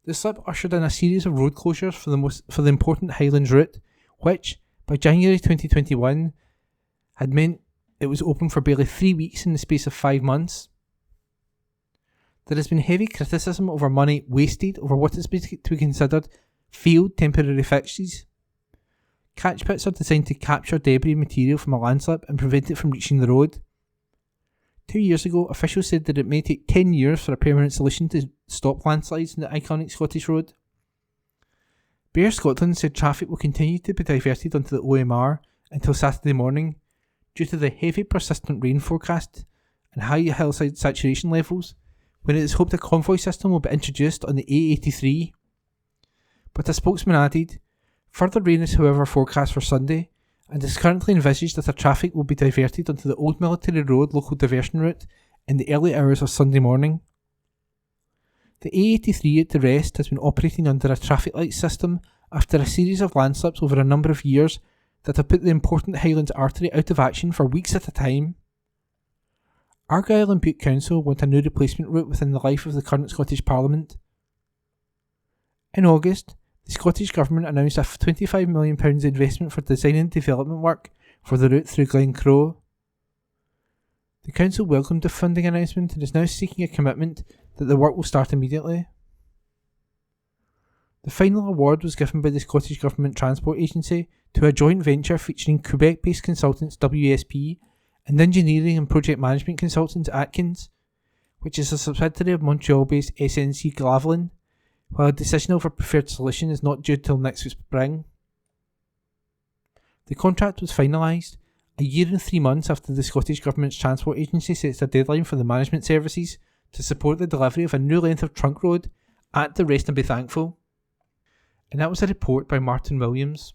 The slip ushered in a series of road closures for the important Highlands route, which, by January 2021, had meant it was open for barely 3 weeks in the space of 5 months. There has been heavy criticism over money wasted over what is to be considered failed temporary fixes. Catch pits are designed to capture debris material from a landslip and prevent it from reaching the road. 2 years ago, officials said that it may take 10 years for a permanent solution to stop landslides in the iconic Scottish road. Herald Scotland said traffic will continue to be diverted onto the OMR until Saturday morning due to the heavy persistent rain forecast and high hillside saturation levels, when it is hoped a convoy system will be introduced on the A83. But a spokesman added, further rain is however forecast for Sunday, and is currently envisaged that the traffic will be diverted onto the Old Military Road local diversion route in the early hours of Sunday morning. The A83 at the rest has been operating under a traffic light system after a series of landslips over a number of years that have put the important Highlands artery out of action for weeks at a time. Argyll and Bute Council want a new replacement route within the life of the current Scottish Parliament. In August, the Scottish Government announced a £25 million investment for design and development work for the route through Glencroe. The Council welcomed the funding announcement and is now seeking a commitment that the work will start immediately. The final award was given by the Scottish Government Transport Agency to a joint venture featuring Quebec-based consultants WSP and engineering and project management consultants Atkins, which is a subsidiary of Montreal-based SNC Lavalin, while a decision over preferred solution is not due till next spring. The contract was finalised a year and 3 months after the Scottish Government's Transport Agency sets a deadline for the management services to support the delivery of a new length of trunk road at the Rest and Be Thankful. And that was a report by Martin Williams.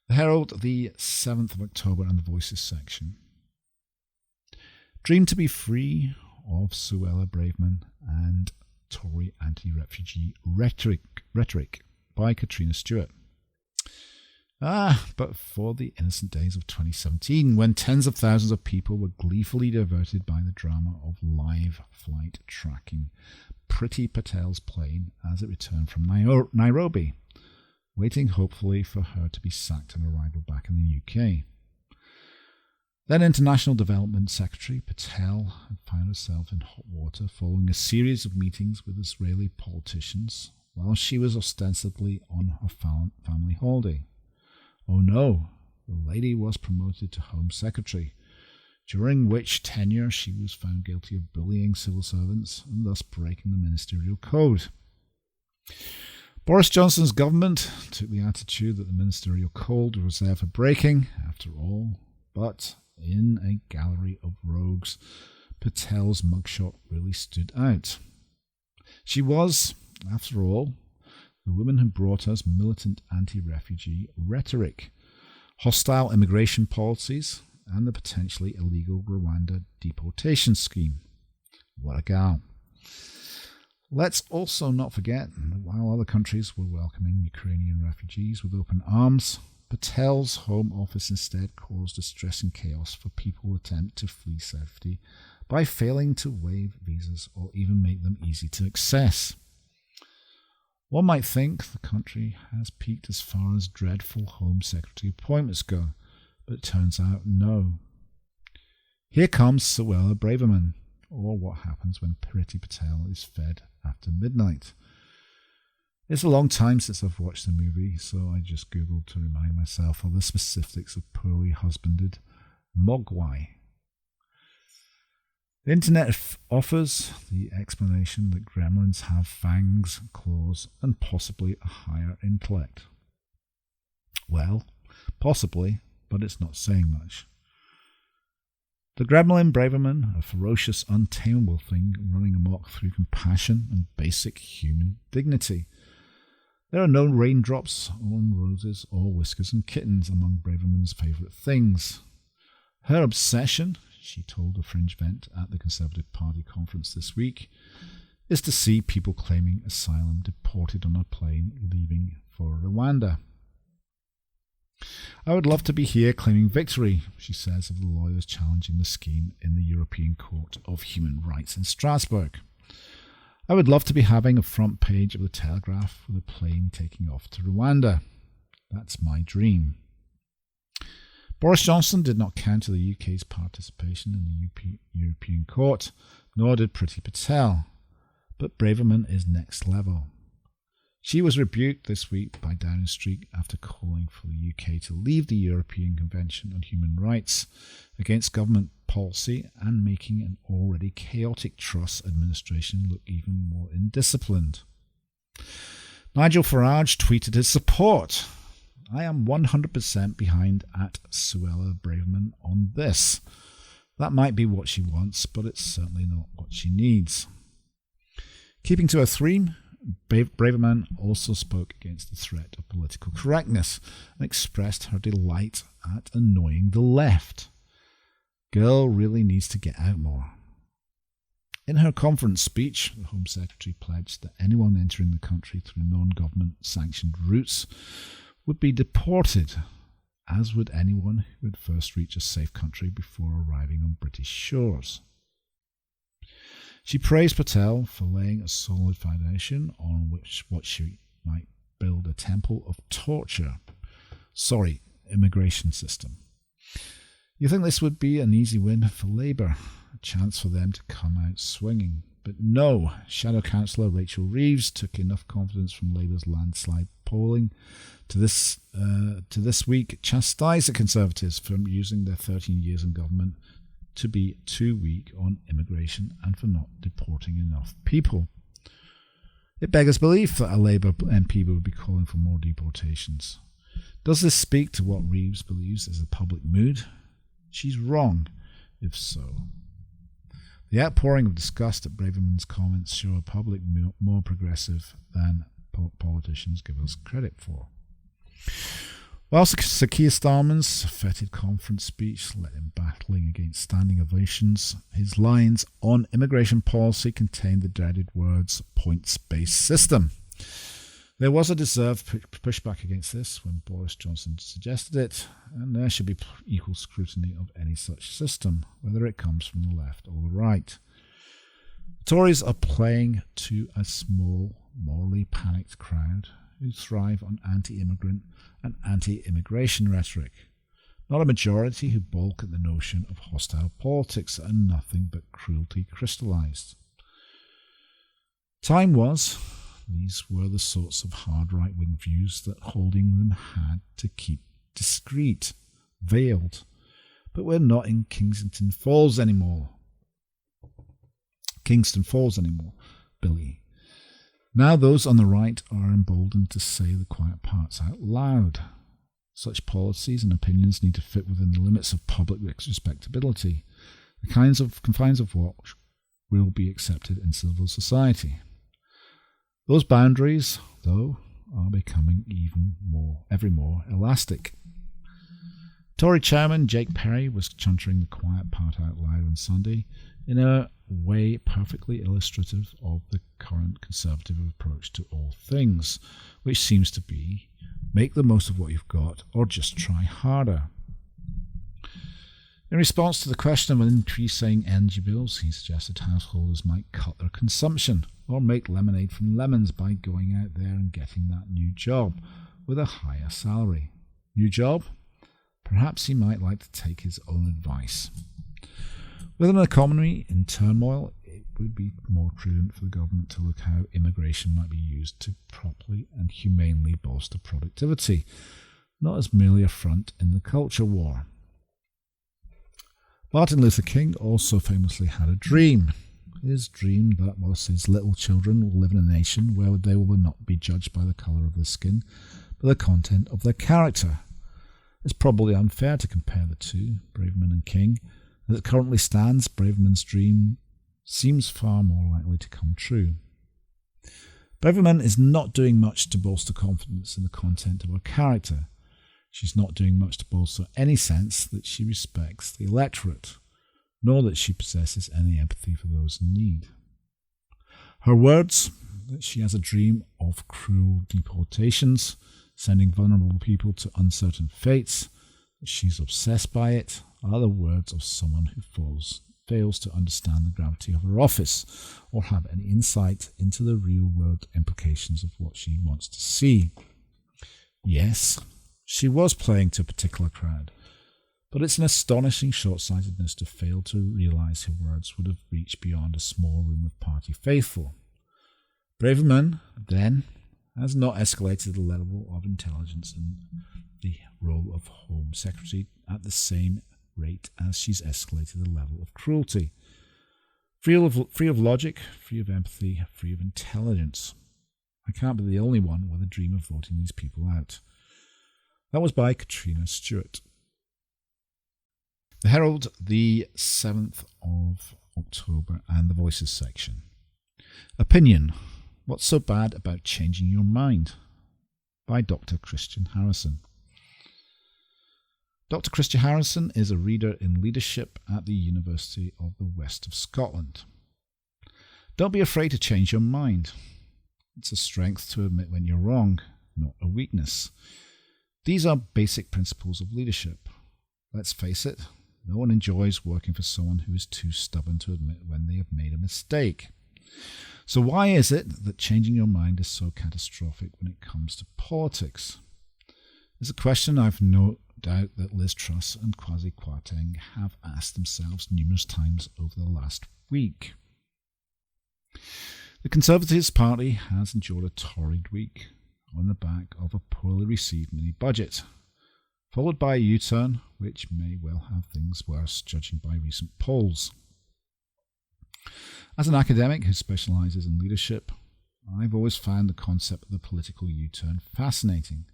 The Herald, the 7th of October, and the Voices section. Dream to be free of Suella Braverman and Tory anti-refugee rhetoric by Katrina Stewart. But for the innocent days of 2017, when tens of thousands of people were gleefully diverted by the drama of live flight tracking Priti Patel's plane as it returned from Nairobi, waiting hopefully for her to be sacked on arrival back in the UK. Then International Development Secretary Patel had found herself in hot water following a series of meetings with Israeli politicians while she was ostensibly on her family holiday. Oh no, the lady was promoted to Home Secretary, during which tenure she was found guilty of bullying civil servants and thus breaking the ministerial code. Boris Johnson's government took the attitude that the ministerial code was there for breaking, after all, but in a gallery of rogues, Patel's mugshot really stood out. She was, after all, the woman who brought us militant anti-refugee rhetoric, hostile immigration policies, and the potentially illegal Rwanda deportation scheme. What a gal. Let's also not forget that while other countries were welcoming Ukrainian refugees with open arms, Patel's Home Office instead caused distress and chaos for people who attempt to flee safety by failing to waive visas or even make them easy to access. One might think the country has peaked as far as dreadful Home Secretary appointments go, but it turns out no. Here comes Suella Braverman, or what happens when Priti Patel is fed after midnight. It's a long time since I've watched the movie, so I just googled to remind myself of the specifics of poorly husbanded mogwai. The internet offers the explanation that gremlins have fangs, claws, and possibly a higher intellect. Well, possibly, but it's not saying much. The gremlin Braverman, a ferocious, untamable thing running amok through compassion and basic human dignity. There are no raindrops on roses or whiskers and kittens among Braverman's favourite things. Her obsession, she told a fringe vent at the Conservative Party conference this week, is to see people claiming asylum deported on a plane leaving for Rwanda. I would love to be here claiming victory, she says of the lawyers challenging the scheme in the European Court of Human Rights in Strasbourg. I would love to be having a front page of the Telegraph with a plane taking off to Rwanda. That's my dream. Boris Johnson did not counter the UK's participation in the European Court, nor did Priti Patel. But Braverman is next level. She was rebuked this week by Downing Street after calling for the UK to leave the European Convention on Human Rights against government policy and making an already chaotic Truss administration look even more indisciplined. Nigel Farage tweeted his support. I am 100% behind @Suella Braverman on this. That might be what she wants, but it's certainly not what she needs. Keeping to her theme, Braverman also spoke against the threat of political correctness and expressed her delight at annoying the left. Girl really needs to get out more. In her conference speech, the Home Secretary pledged that anyone entering the country through non-government sanctioned routes would be deported, as would anyone who would first reach a safe country before arriving on British shores. She praised Patel for laying a solid foundation on which what she might build a temple of immigration system. You think this would be an easy win for Labour, a chance for them to come out swinging. But no, Shadow Councillor Rachel Reeves took enough confidence from Labour's landslide polling to this week chastise the Conservatives for using their 13 years in government to be too weak on immigration and for not deporting enough people. It beggars belief that a Labour MP would be calling for more deportations. Does this speak to what Reeves believes is the public mood? She's wrong, if so. The outpouring of disgust at Braverman's comments show a public more progressive than politicians give us credit for. Whilst Sir Keir Starmer's fetid conference speech let him battling against standing ovations, his lines on immigration policy contained the dreaded words points-based system. There was a deserved pushback against this when Boris Johnson suggested it, and there should be equal scrutiny of any such system, whether it comes from the left or the right. The Tories are playing to a small, morally panicked crowd who thrive on anti-immigrant and anti-immigration rhetoric, not a majority who balk at the notion of hostile politics that are nothing but cruelty crystallised. Time was, these were the sorts of hard right-wing views that holding them had to keep discreet, veiled, but we're not in Kingston Falls anymore, Billy. Now those on the right are emboldened to say the quiet parts out loud. Such policies and opinions need to fit within the limits of public respectability, the confines of what will be accepted in civil society. Those boundaries, though, are becoming ever more elastic. Tory chairman Jake Perry was chuntering the quiet part out loud on Sunday in a way perfectly illustrative of the current Conservative approach to all things, which seems to be make the most of what you've got or just try harder. In response to the question of increasing energy bills, he suggested householders might cut their consumption or make lemonade from lemons by going out there and getting that new job with a higher salary. New job? Perhaps he might like to take his own advice. With an economy in turmoil, it would be more prudent for the government to look how immigration might be used to properly and humanely bolster productivity, not as merely a front in the culture war. Martin Luther King also famously had a dream. His dream that was his little children will live in a nation where they will not be judged by the colour of their skin, but the content of their character. It's probably unfair to compare the two, Braverman and King. As it currently stands, Braverman's dream seems far more likely to come true. Braverman is not doing much to bolster confidence in the content of her character. She's not doing much to bolster any sense that she respects the electorate, nor that she possesses any empathy for those in need. Her words, that she has a dream of cruel deportations, sending vulnerable people to uncertain fates, that she's obsessed by it, are the words of someone who fails to understand the gravity of her office or have any insight into the real-world implications of what she wants to see. Yes, she was playing to a particular crowd, But it's an astonishing short-sightedness to fail to realise her words would have reached beyond a small room of party faithful. Braverman, then, has not escalated the level of intelligence in the role of Home Secretary at the same rate as she's escalated the level of cruelty. Free of logic, free of empathy, free of intelligence. I can't be the only one with a dream of voting these people out. That was by Katrina Stewart. The Herald, the 7th of October, and the Voices section. Opinion. What's so bad about changing your mind? By Dr. Christian Harrison. Dr. Christian Harrison is a reader in leadership at the University of the West of Scotland. Don't be afraid to change your mind. It's a strength to admit when you're wrong, not a weakness. These are basic principles of leadership. Let's face it, no one enjoys working for someone who is too stubborn to admit when they have made a mistake. So why is it that changing your mind is so catastrophic when it comes to politics? It's a question I've no doubt that Liz Truss and Kwasi Kwarteng have asked themselves numerous times over the last week. The Conservatives Party has endured a torrid week on the back of a poorly received mini-budget, followed by a U-turn which may well have things worse judging by recent polls. As an academic who specialises in leadership, I've always found the concept of the political U-turn fascinating.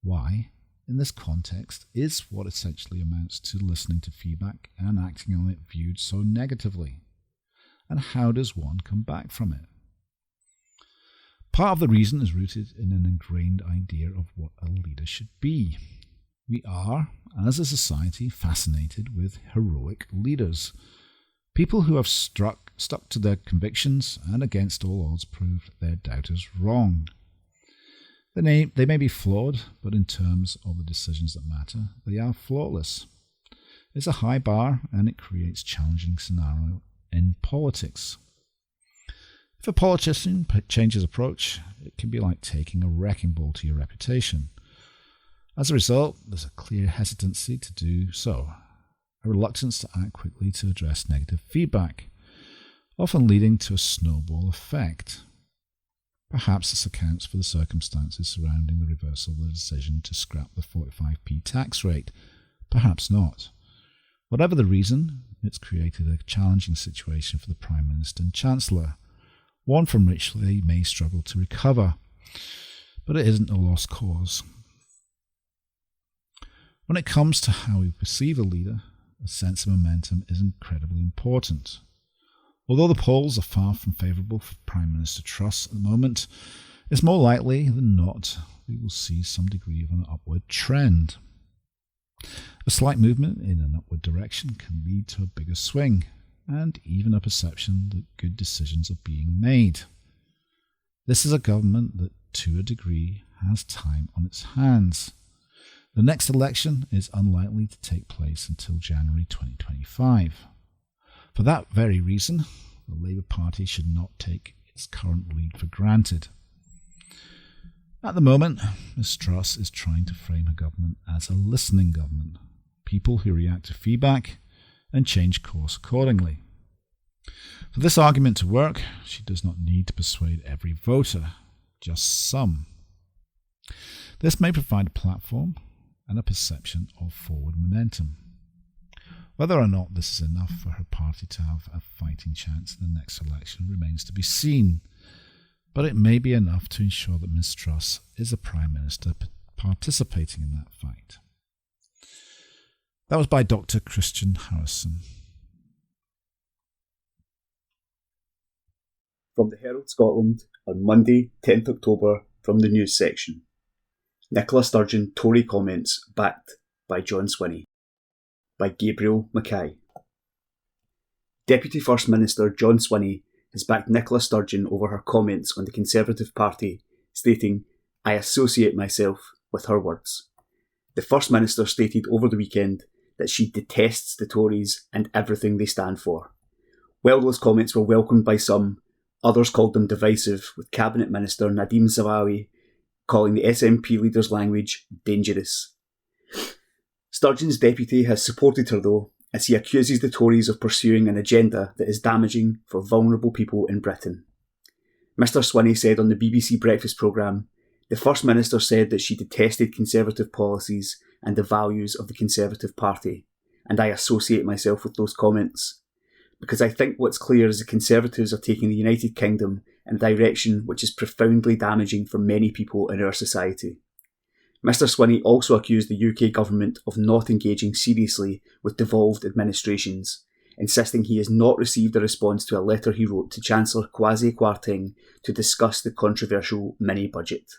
Why, in this context, is what essentially amounts to listening to feedback and acting on it viewed so negatively? And how does one come back from it? Part of the reason is rooted in an ingrained idea of what a leader should be. We are, as a society, fascinated with heroic leaders. People who have stuck to their convictions and against all odds proved their doubters wrong. They may be flawed, but in terms of the decisions that matter, they are flawless. It's a high bar and it creates challenging scenario in politics. If a politician changes approach, it can be like taking a wrecking ball to your reputation. As a result, there's a clear hesitancy to do so, a reluctance to act quickly to address negative feedback, often leading to a snowball effect. Perhaps this accounts for the circumstances surrounding the reversal of the decision to scrap the 45p tax rate. Perhaps not. Whatever the reason, it's created a challenging situation for the Prime Minister and Chancellor, one from which they may struggle to recover. But it isn't a lost cause. When it comes to how we perceive a leader, a sense of momentum is incredibly important. Although the polls are far from favourable for Prime Minister Truss at the moment, it's more likely than not we will see some degree of an upward trend. A slight movement in an upward direction can lead to a bigger swing, and even a perception that good decisions are being made. This is a government that, to a degree, has time on its hands. The next election is unlikely to take place until January 2025. For that very reason, the Labour Party should not take its current lead for granted. At the moment, Ms Truss is trying to frame her government as a listening government, people who react to feedback and change course accordingly. For this argument to work, she does not need to persuade every voter, just some. This may provide a platform and a perception of forward momentum. Whether or not this is enough for her party to have a fighting chance in the next election remains to be seen, but it may be enough to ensure that Ms Truss is a Prime Minister participating in that fight. That was by Dr. Christian Harrison. From the Herald Scotland on Monday, 10th October, from the news section. Nicola Sturgeon Tory comments backed by John Swinney. By Gabriel Mackay. Deputy First Minister John Swinney has backed Nicola Sturgeon over her comments on the Conservative Party, stating, "I associate myself with her words." The First Minister stated over the weekend that she detests the Tories and everything they stand for. While those comments were welcomed by some, others called them divisive, with Cabinet Minister Nadhim Zahawi calling the SNP leader's language dangerous. Sturgeon's deputy has supported her though, as he accuses the Tories of pursuing an agenda that is damaging for vulnerable people in Britain. Mr Swinney said on the BBC Breakfast programme, the First Minister said that she detested Conservative policies and the values of the Conservative Party, and I associate myself with those comments. Because I think what's clear is the Conservatives are taking the United Kingdom in a direction which is profoundly damaging for many people in our society. Mr Swinney also accused the UK government of not engaging seriously with devolved administrations, insisting he has not received a response to a letter he wrote to Chancellor Kwasi Kwarteng to discuss the controversial mini-budget.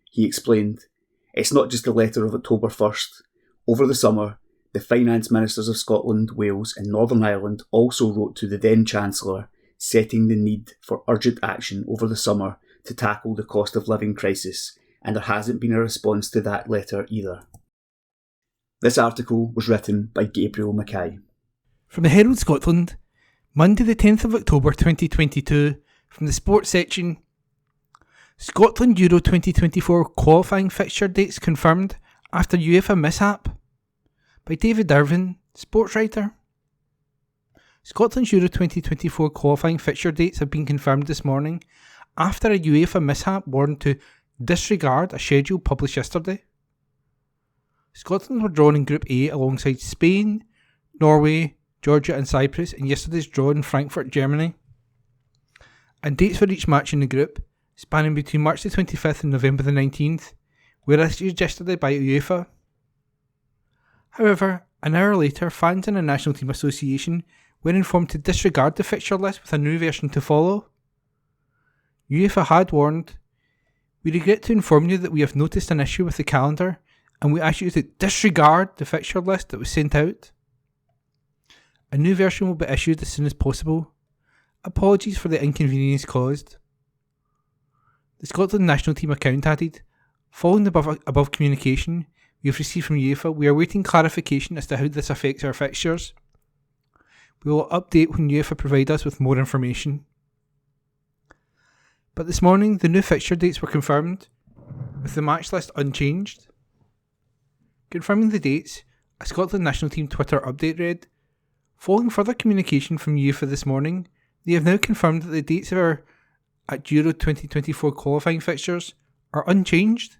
He explained, "It's not just the letter of October 1st. Over the summer, the Finance Ministers of Scotland, Wales and Northern Ireland also wrote to the then Chancellor, setting the need for urgent action over the summer to tackle the cost of living crisis, and there hasn't been a response to that letter either." This article was written by Gabriel Mackay. From the Herald Scotland, Monday the 10th of October 2022, from the sports section. Scotland Euro 2024 qualifying fixture dates confirmed after UEFA mishap. By David Irvin, sports writer. Scotland's Euro 2024 qualifying fixture dates have been confirmed this morning after a UEFA mishap warned to disregard a schedule published yesterday. Scotland were drawn in Group A alongside Spain, Norway, Georgia and Cyprus in yesterday's draw in Frankfurt, Germany. And dates for each match in the group, spanning between March the 25th and November the 19th, were issued yesterday by UEFA. However, an hour later, fans in the National Team Association were informed to disregard the fixture list with a new version to follow. UEFA had warned, "We regret to inform you that we have noticed an issue with the calendar and we ask you to disregard the fixture list that was sent out. A new version will be issued as soon as possible. Apologies for the inconvenience caused." The Scotland national team account added, "Following the above communication we have received from UEFA, we are awaiting clarification as to how this affects our fixtures. We will update when UEFA provide us with more information." But this morning, the new fixture dates were confirmed, with the match list unchanged. Confirming the dates, a Scotland national team Twitter update read, "Following further communication from UEFA this morning, they have now confirmed that the dates of our Euro 2024 qualifying fixtures are unchanged."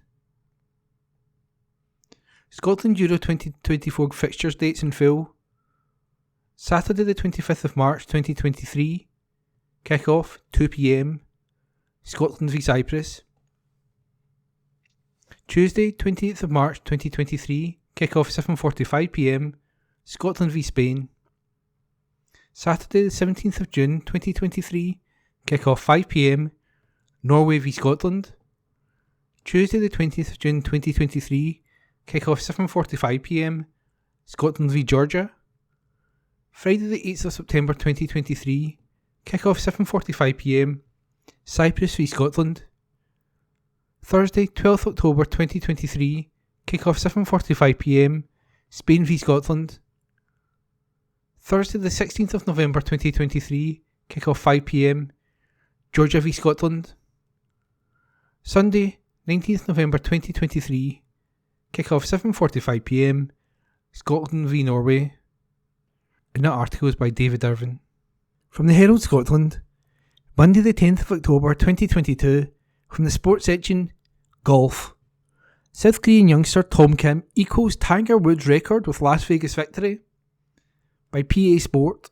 Scotland Euro 2024 fixtures dates in full. Saturday the 25th of March 2023, kick-off 2 p.m, Scotland v Cyprus. Tuesday 28th of March 2023, kick-off 7:45 p.m, Scotland v Spain. Saturday the 17th of June 2023, kick-off 5 p.m, Norway v Scotland. Tuesday the 20th of June 2023, kick-off 7:45 p.m, Scotland v Georgia. Friday the 8th of September 2023, kick-off 7:45 p.m, Cyprus v Scotland. Thursday 12th October 2023, kick-off 7:45 p.m, Spain v Scotland. Thursday the 16th of November 2023, kick-off 5 p.m, Georgia v Scotland. Sunday 19th November 2023, kick-off 7:45 p.m, Scotland v Norway. And that article is by David Irvin. From the Herald Scotland, Monday the 10th of October 2022, from the sports section, golf. South Korean youngster Tom Kim equals Tiger Woods' record with Las Vegas victory. By PA Sport.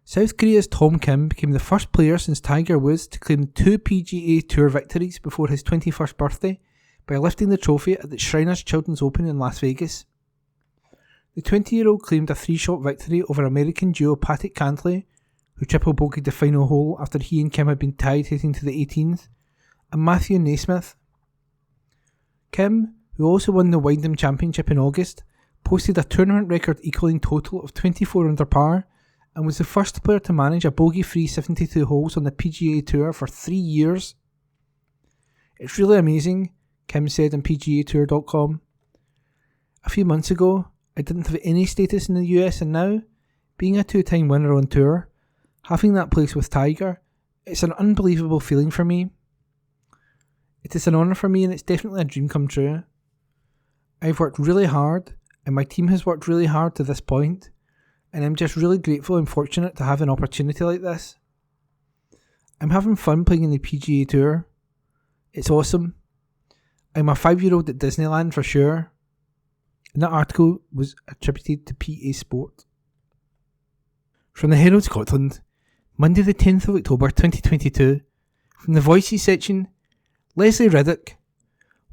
South Korea's Tom Kim became the first player since Tiger Woods to claim 2 PGA Tour victories before his 21st birthday by lifting the trophy at the Shriners Children's Open in Las Vegas. The 20-year-old claimed a 3-shot victory over American duo Patrick Cantlay, who triple bogeyed the final hole after he and Kim had been tied heading to the 18th, and Matthew Naismith. Kim, who also won the Wyndham Championship in August, posted a tournament record equalling total of 24 under par, and was the first player to manage a bogey-free 72 holes on the PGA Tour for 3 years. "It's really amazing," Kim said on PGAtour.com. "A few months ago, I didn't have any status in the US, and now, being a 2-time winner on tour, having that place with Tiger, it's an unbelievable feeling for me. It is an honour for me, and it's definitely a dream come true. I've worked really hard, and my team has worked really hard to this point, and I'm just really grateful and fortunate to have an opportunity like this. I'm having fun playing in the PGA Tour. It's awesome. I'm a 5-year-old at Disneyland for sure. And that article was attributed to PA Sport. From the Herald Scotland, Monday the 10th of October 2022, from the Voices section, Leslie Riddoch.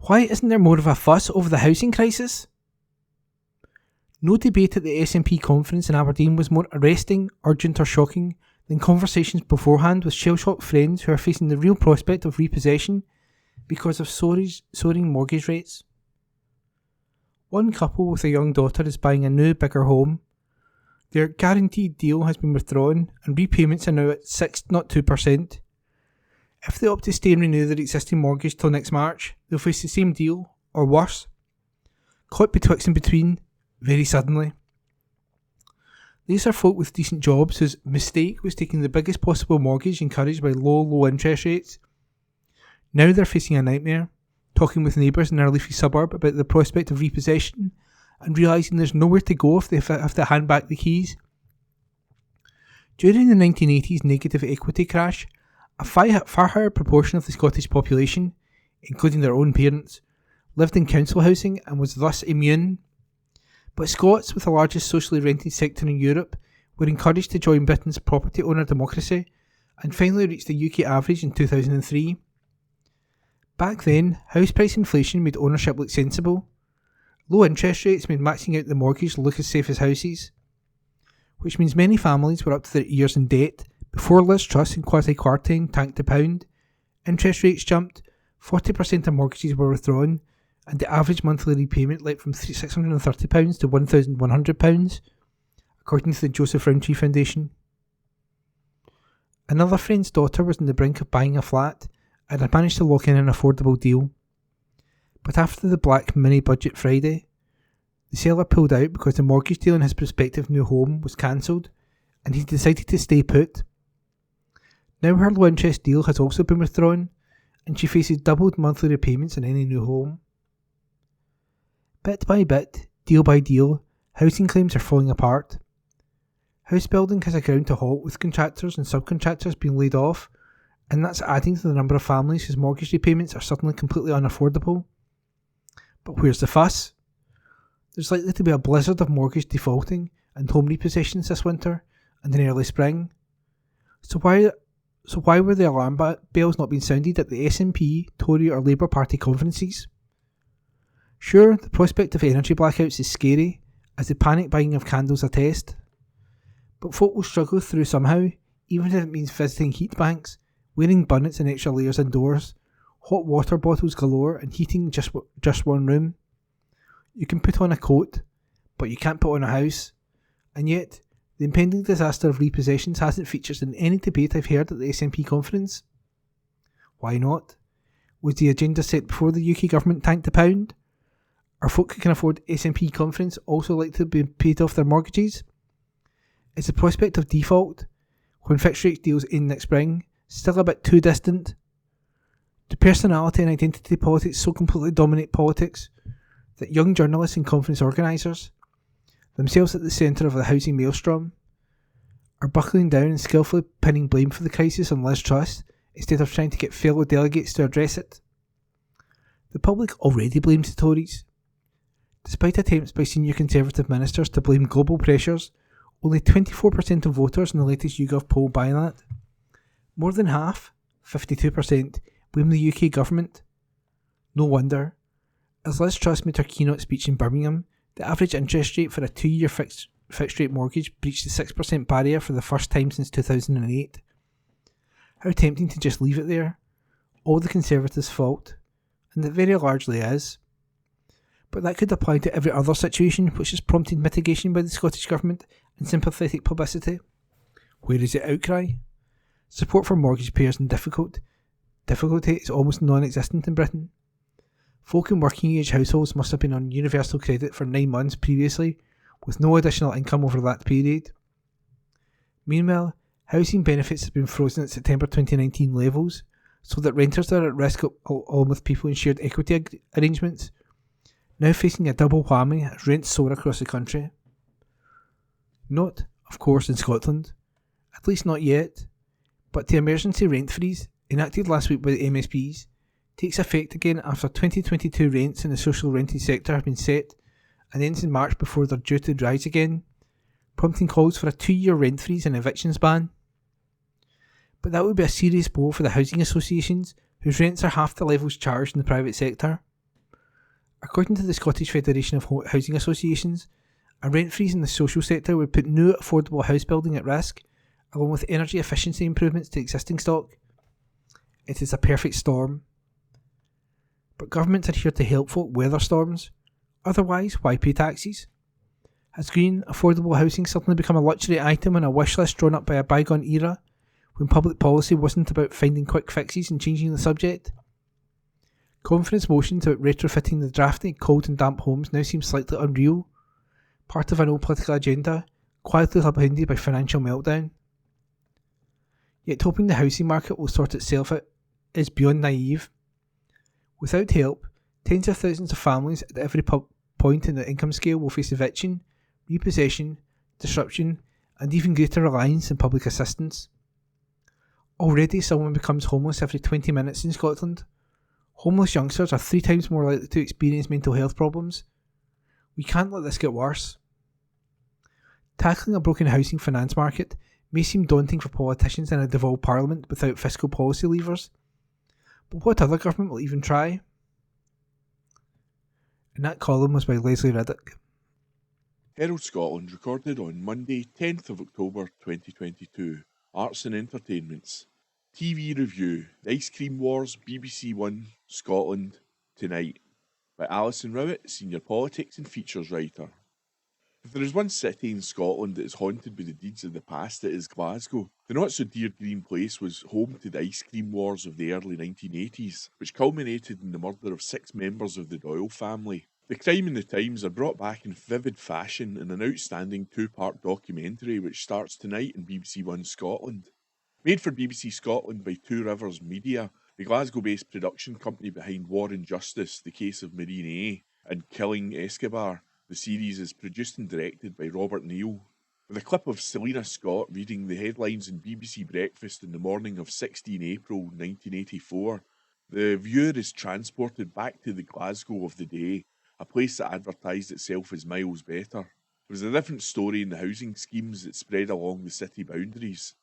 Why isn't there more of a fuss over the housing crisis? No debate at the SNP conference in Aberdeen was more arresting, urgent or shocking than conversations beforehand with shell-shocked friends who are facing the real prospect of repossession because of soaring mortgage rates. One couple with a young daughter is buying a new, bigger home. Their guaranteed deal has been withdrawn and repayments are now at 6.2%. If they opt to stay and renew their existing mortgage till next March, they'll face the same deal, or worse. Caught betwixt and between, very suddenly. These are folk with decent jobs whose mistake was taking the biggest possible mortgage encouraged by low interest rates. Now they're facing a nightmare, talking with neighbours in their leafy suburb about the prospect of repossession and realising there's nowhere to go if they have to hand back the keys. During the 1980s negative equity crash, a far higher proportion of the Scottish population, including their own parents, lived in council housing and was thus immune. But Scots, with the largest socially rented sector in Europe, were encouraged to join Britain's property owner democracy and finally reached the UK average in 2003. Back then, house price inflation made ownership look sensible. Low interest rates made maxing out the mortgage look as safe as houses, which means many families were up to their ears in debt. Before Liz Truss and quasi-quarantine tanked the pound, interest rates jumped, 40% of mortgages were withdrawn, and the average monthly repayment leapt from £630 to £1,100, according to the Joseph Rowntree Foundation. Another friend's daughter was on the brink of buying a flat and had managed to lock in an affordable deal. But after the Black Mini Budget Friday, the seller pulled out because the mortgage deal on his prospective new home was cancelled and he decided to stay put. Now her low interest deal has also been withdrawn and she faces doubled monthly repayments on any new home. Bit by bit, deal by deal, housing claims are falling apart. House building has a ground to halt with contractors and subcontractors being laid off, and that's adding to the number of families whose mortgage repayments are suddenly completely unaffordable. But where's the fuss? There's likely to be a blizzard of mortgage defaulting and home repossessions this winter and in early spring. So why were the alarm bells not being sounded at the SNP, Tory or Labour Party conferences? Sure, the prospect of energy blackouts is scary, as the panic buying of candles attest. But folk will struggle through somehow, even if it means visiting heat banks, wearing bonnets and extra layers indoors, hot water bottles galore and heating just one room. You can put on a coat, but you can't put on a house. And yet, the impending disaster of repossessions hasn't featured in any debate I've heard at the SNP conference. Why not? Was the agenda set before the UK government tanked the pound? Are folk who can afford SNP conference also likely to be paid off their mortgages? Is the prospect of default, when fixed rate deals end next spring, still a bit too distant? Do personality and identity politics so completely dominate politics that young journalists and conference organisers, themselves at the centre of the housing maelstrom, are buckling down and skillfully pinning blame for the crisis on Liz Truss instead of trying to get fellow delegates to address it? The public already blames the Tories. Despite attempts by senior Conservative ministers to blame global pressures, only 24% of voters in the latest YouGov poll buy that. More than half, 52%, blame the UK government. No wonder. As Liz Truss made her keynote speech in Birmingham, the average interest rate for a 2-year fixed rate mortgage breached the 6% barrier for the first time since 2008. How tempting to just leave it there. All the Conservatives' fault. And it very largely is. But that could apply to every other situation which has prompted mitigation by the Scottish Government and sympathetic publicity. Where is the outcry? Support for mortgage payers in difficulty is almost non-existent in Britain. Folk in working age households must have been on universal credit for 9 months previously, with no additional income over that period. Meanwhile, housing benefits have been frozen at September 2019 levels, so that renters are at risk along with people in shared equity arrangements now facing a double whammy as rents soar across the country. Not, of course, in Scotland, at least not yet, but the emergency rent freeze, enacted last week by the MSPs, takes effect again after 2022 rents in the social rented sector have been set and ends in March before they're due to rise again, prompting calls for a 2-year rent freeze and evictions ban. But that would be a serious blow for the housing associations, whose rents are half the levels charged in the private sector. According to the Scottish Federation of Housing Associations, a rent freeze in the social sector would put new affordable house building at risk, along with energy efficiency improvements to existing stock. It is a perfect storm. But governments are here to help folk weather storms. Otherwise, why pay taxes? Has green, affordable housing suddenly become a luxury item on a wish list drawn up by a bygone era, when public policy wasn't about finding quick fixes and changing the subject? Confidence motions about retrofitting the drafty, cold and damp homes now seem slightly unreal, part of an old political agenda, quietly upended by financial meltdown. Yet hoping the housing market will sort itself out is beyond naive. Without help, tens of thousands of families at every point in the income scale will face eviction, repossession, disruption, and even greater reliance on public assistance. Already someone becomes homeless every 20 minutes in Scotland. Homeless youngsters are 3 times more likely to experience mental health problems. We can't let this get worse. Tackling a broken housing finance market may seem daunting for politicians in a devolved parliament without fiscal policy levers, but what other government will even try? And that column was by Leslie Riddick. Herald Scotland recorded on Monday 10th of October 2022. Arts and Entertainments. TV Review, The Ice Cream Wars, BBC One, Scotland, Tonight, by Alison Rowett, Senior Politics and Features Writer. If there is one city in Scotland that is haunted by the deeds of the past, it is Glasgow. The not-so-dear Green Place was home to the Ice Cream Wars of the early 1980s, which culminated in the murder of 6 members of the Doyle family. The crime and the times are brought back in vivid fashion in an outstanding 2-part documentary which starts tonight in BBC One Scotland. Made for BBC Scotland by Two Rivers Media, the Glasgow-based production company behind War and Justice, The Case of Marine A, and Killing Escobar, the series is produced and directed by Robert Neal. With a clip of Selina Scott reading the headlines in BBC Breakfast in the morning of 16 April 1984, the viewer is transported back to the Glasgow of the day, a place that advertised itself as miles better. It was a different story in the housing schemes that spread along the city boundaries.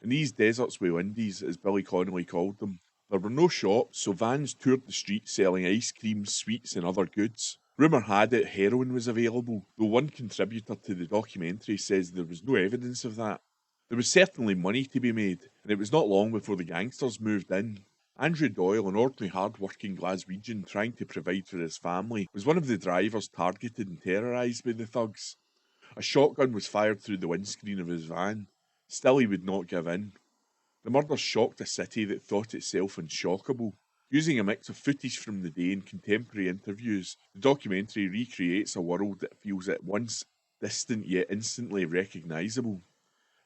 In these deserts with windies, as Billy Connolly called them, there were no shops, so vans toured the streets selling ice cream, sweets and other goods. Rumour had it heroin was available, though one contributor to the documentary says there was no evidence of that. There was certainly money to be made, and it was not long before the gangsters moved in. Andrew Doyle, an ordinary hard-working Glaswegian trying to provide for his family, was one of the drivers targeted and terrorised by the thugs. A shotgun was fired through the windscreen of his van. Still he would not give in. The murders shocked a city that thought itself unshockable. Using a mix of footage from the day and contemporary interviews, the documentary recreates a world that feels at once distant yet instantly recognisable.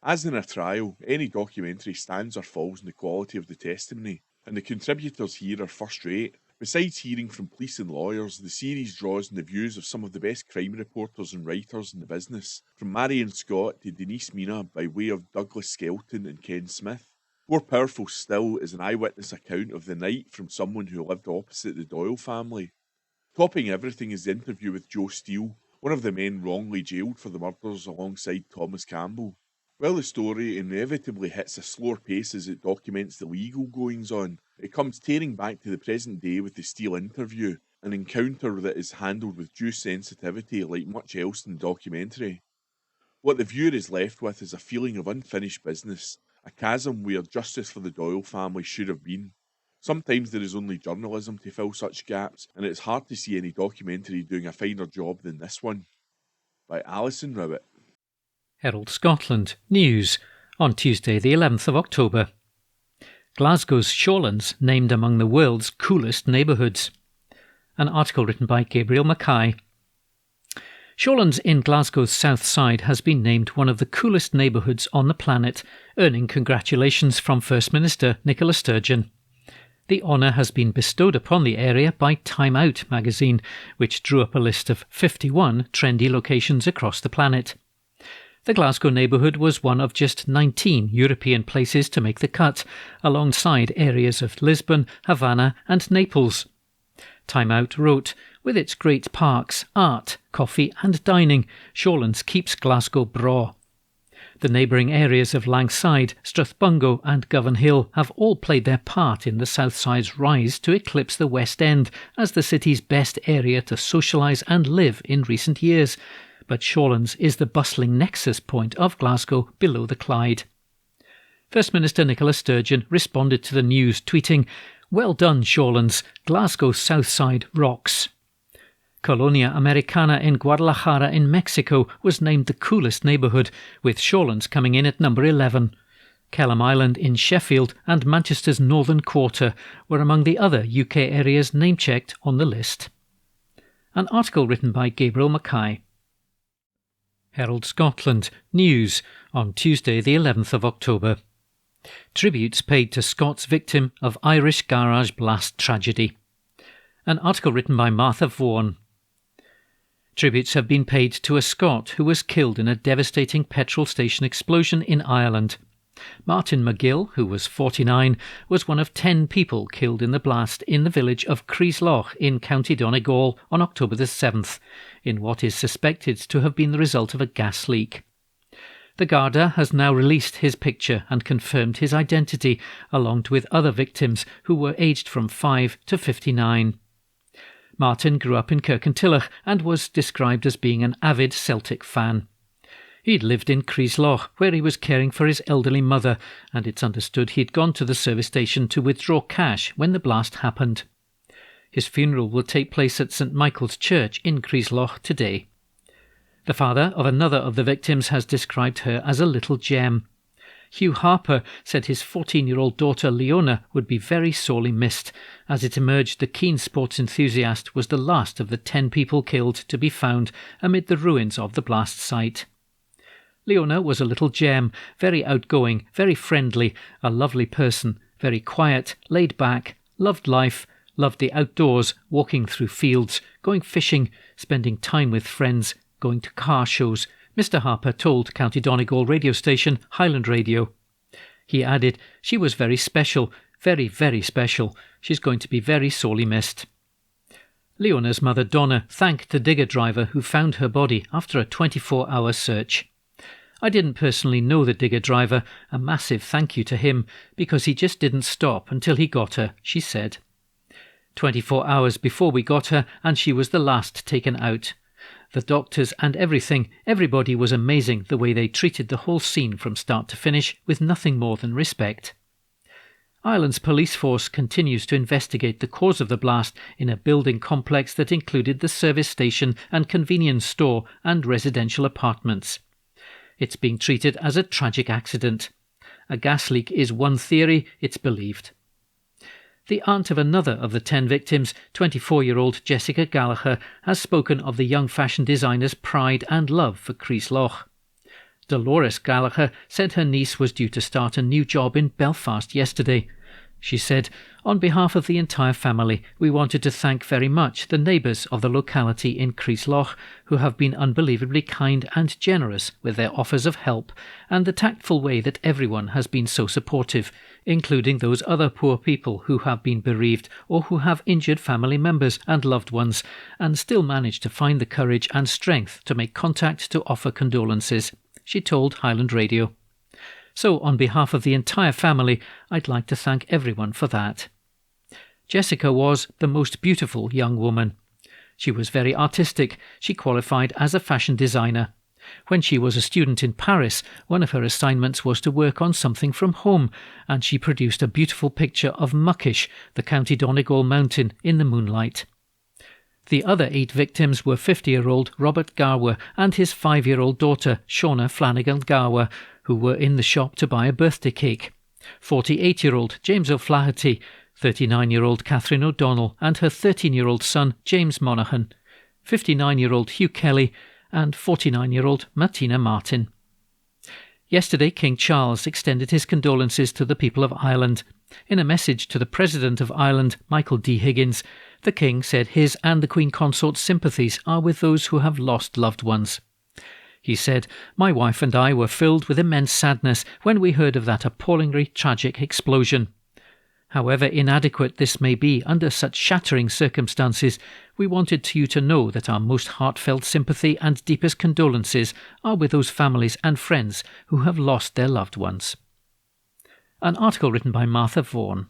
As in a trial, any documentary stands or falls on the quality of the testimony, and the contributors here are first rate. Besides hearing from police and lawyers, the series draws on the views of some of the best crime reporters and writers in the business, from Marion Scott to Denise Mina by way of Douglas Skelton and Ken Smith. More powerful still is an eyewitness account of the night from someone who lived opposite the Doyle family. Topping everything is the interview with Joe Steele, one of the men wrongly jailed for the murders alongside Thomas Campbell. While the story inevitably hits a slower pace as it documents the legal goings-on, it comes tearing back to the present day with the Steele interview, an encounter that is handled with due sensitivity like much else in the documentary. What the viewer is left with is a feeling of unfinished business, a chasm where justice for the Doyle family should have been. Sometimes there is only journalism to fill such gaps, and it's hard to see any documentary doing a finer job than this one. By Alison Rowett. Herald Scotland News on Tuesday the 11th of October. Glasgow's Shawlands named among the world's coolest neighbourhoods. An article written by Gabriel Mackay. Shawlands in Glasgow's south side has been named one of the coolest neighbourhoods on the planet, earning congratulations from First Minister Nicola Sturgeon. The honour has been bestowed upon the area by Time Out magazine, which drew up a list of 51 trendy locations across the planet. The Glasgow neighbourhood was one of just 19 European places to make the cut, alongside areas of Lisbon, Havana and Naples. Time Out wrote, "With its great parks, art, coffee and dining, Shawlands keeps Glasgow braw." The neighbouring areas of Langside, Strathbungo and Govanhill have all played their part in the South Side's rise to eclipse the West End as the city's best area to socialise and live in recent years, but Shawlands is the bustling nexus point of Glasgow below the Clyde. First Minister Nicola Sturgeon responded to the news, tweeting, "Well done, Shawlands. Glasgow South Side rocks." Colonia Americana in Guadalajara in Mexico was named the coolest neighbourhood, with Shawlands coming in at number 11. Kelham Island in Sheffield and Manchester's Northern Quarter were among the other UK areas name-checked on the list. An article written by Gabriel Mackay. Herald Scotland News on Tuesday the 11th of October. Tributes paid to Scots victim of Irish garage blast tragedy. An article written by Martha Vaughan. Tributes have been paid to a Scot who was killed in a devastating petrol station explosion in Ireland. Martin McGill, who was 49, was one of 10 people killed in the blast in the village of Creesloch in County Donegal on October the 7th, in what is suspected to have been the result of a gas leak. The Garda has now released his picture and confirmed his identity, along with other victims who were aged from 5 to 59. Martin grew up in Kirkintilloch and was described as being an avid Celtic fan. He'd lived in Creesloch, where he was caring for his elderly mother, and it's understood he'd gone to the service station to withdraw cash when the blast happened. His funeral will take place at St Michael's Church in Creesloch today. The father of another of the victims has described her as a little gem. Hugh Harper said his 14-year-old daughter Leona would be very sorely missed, as it emerged the keen sports enthusiast was the last of the 10 people killed to be found amid the ruins of the blast site. Leona was a little gem, very outgoing, very friendly, a lovely person, very quiet, laid back, loved life, loved the outdoors, walking through fields, going fishing, spending time with friends, going to car shows, Mr. Harper told County Donegal radio station Highland Radio. He added, "She was very special, very, very special. She's going to be very sorely missed." Leona's mother Donna thanked the digger driver who found her body after a 24-hour search. "I didn't personally know the digger driver. A massive thank you to him, because he just didn't stop until he got her," she said. 24 hours before we got her, and she was the last taken out. The doctors and everybody was amazing the way they treated the whole scene from start to finish with nothing more than respect. Ireland's police force continues to investigate the cause of the blast in a building complex that included the service station and convenience store and residential apartments. It's being treated as a tragic accident. A gas leak is one theory, it's believed. The aunt of another of the 10 victims, 24-year-old Jessica Gallagher, has spoken of the young fashion designer's pride and love for Creesloch. Dolores Gallagher said her niece was due to start a new job in Belfast yesterday. She said, "On behalf of the entire family, we wanted to thank very much the neighbours of the locality in Creesloch who have been unbelievably kind and generous with their offers of help, and the tactful way that everyone has been so supportive, including those other poor people who have been bereaved or who have injured family members and loved ones, and still managed to find the courage and strength to make contact to offer condolences," she told Highland Radio. "So, on behalf of the entire family, I'd like to thank everyone for that." Jessica was the most beautiful young woman. She was very artistic. She qualified as a fashion designer. When she was a student in Paris, one of her assignments was to work on something from home, and she produced a beautiful picture of Muckish, the County Donegal mountain, in the moonlight. The other 8 victims were 50-year-old Robert Garwa and his 5-year-old daughter, Shauna Flanagan Garwa, who were in the shop to buy a birthday cake. 48-year-old James O'Flaherty, 39-year-old Catherine O'Donnell and her 13-year-old son, James Monaghan, 59-year-old Hugh Kelly, and 49-year-old Martina Martin. Yesterday, King Charles extended his condolences to the people of Ireland. In a message to the President of Ireland, Michael D. Higgins, the King said his and the Queen Consort's sympathies are with those who have lost loved ones. He said, "My wife and I were filled with immense sadness when we heard of that appallingly tragic explosion. However inadequate this may be under such shattering circumstances, we wanted you to know that our most heartfelt sympathy and deepest condolences are with those families and friends who have lost their loved ones." An article written by Martha Vaughan.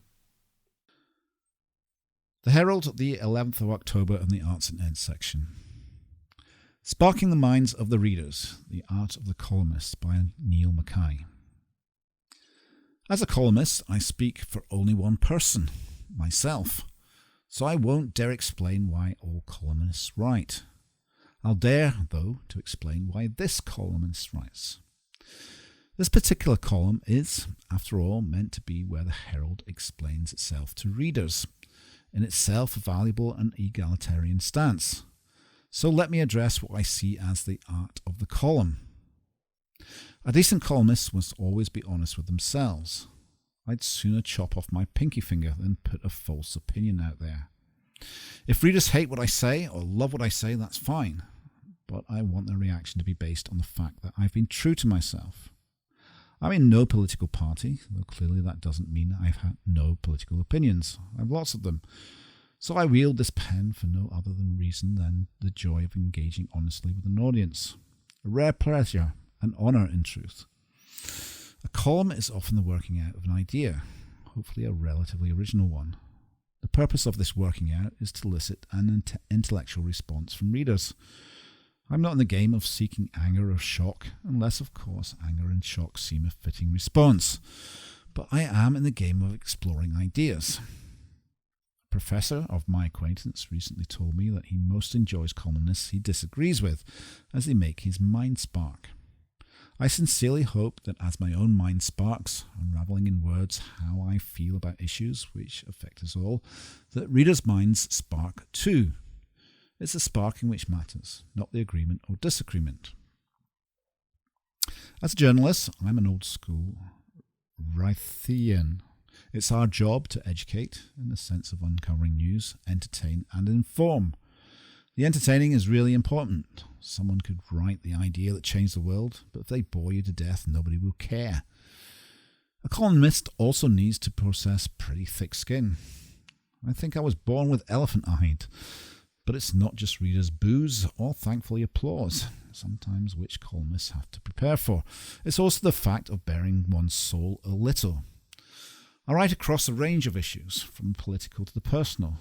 The Herald, the 11th of October, in the Arts and Ends section. Sparking the Minds of the Readers, The Art of the Columnist by Neil Mackay. As a columnist, I speak for only one person, myself, so I won't dare explain why all columnists write. I'll dare, though, to explain why this columnist writes. This particular column is, after all, meant to be where the Herald explains itself to readers, in itself a valuable and egalitarian stance. So let me address what I see as the art of the column. A decent columnist must always be honest with themselves. I'd sooner chop off my pinky finger than put a false opinion out there. If readers hate what I say or love what I say, that's fine. But I want their reaction to be based on the fact that I've been true to myself. I'm in no political party, though clearly that doesn't mean I've had no political opinions. I have lots of them. So I wield this pen for no other reason than the joy of engaging honestly with an audience. A rare pleasure, an honour in truth. A column is often the working out of an idea, hopefully a relatively original one. The purpose of this working out is to elicit an intellectual response from readers. I'm not in the game of seeking anger or shock, unless, of course, anger and shock seem a fitting response. But I am in the game of exploring ideas. A professor of my acquaintance recently told me that he most enjoys columnists he disagrees with, as they make his mind spark. I sincerely hope that as my own mind sparks, unravelling in words how I feel about issues which affect us all, that readers' minds spark too. It's the sparking which matters, not the agreement or disagreement. As a journalist, I'm an old school Rythian. It's our job to educate, in the sense of uncovering news, entertain and inform. The entertaining is really important. Someone could write the idea that changed the world, but if they bore you to death, nobody will care. A columnist also needs to possess pretty thick skin. I think I was born with elephant-eyed. But it's not just readers' boos or thankfully applause, sometimes which columnists have to prepare for. It's also the fact of bearing one's soul a little. I write across a range of issues, from political to the personal.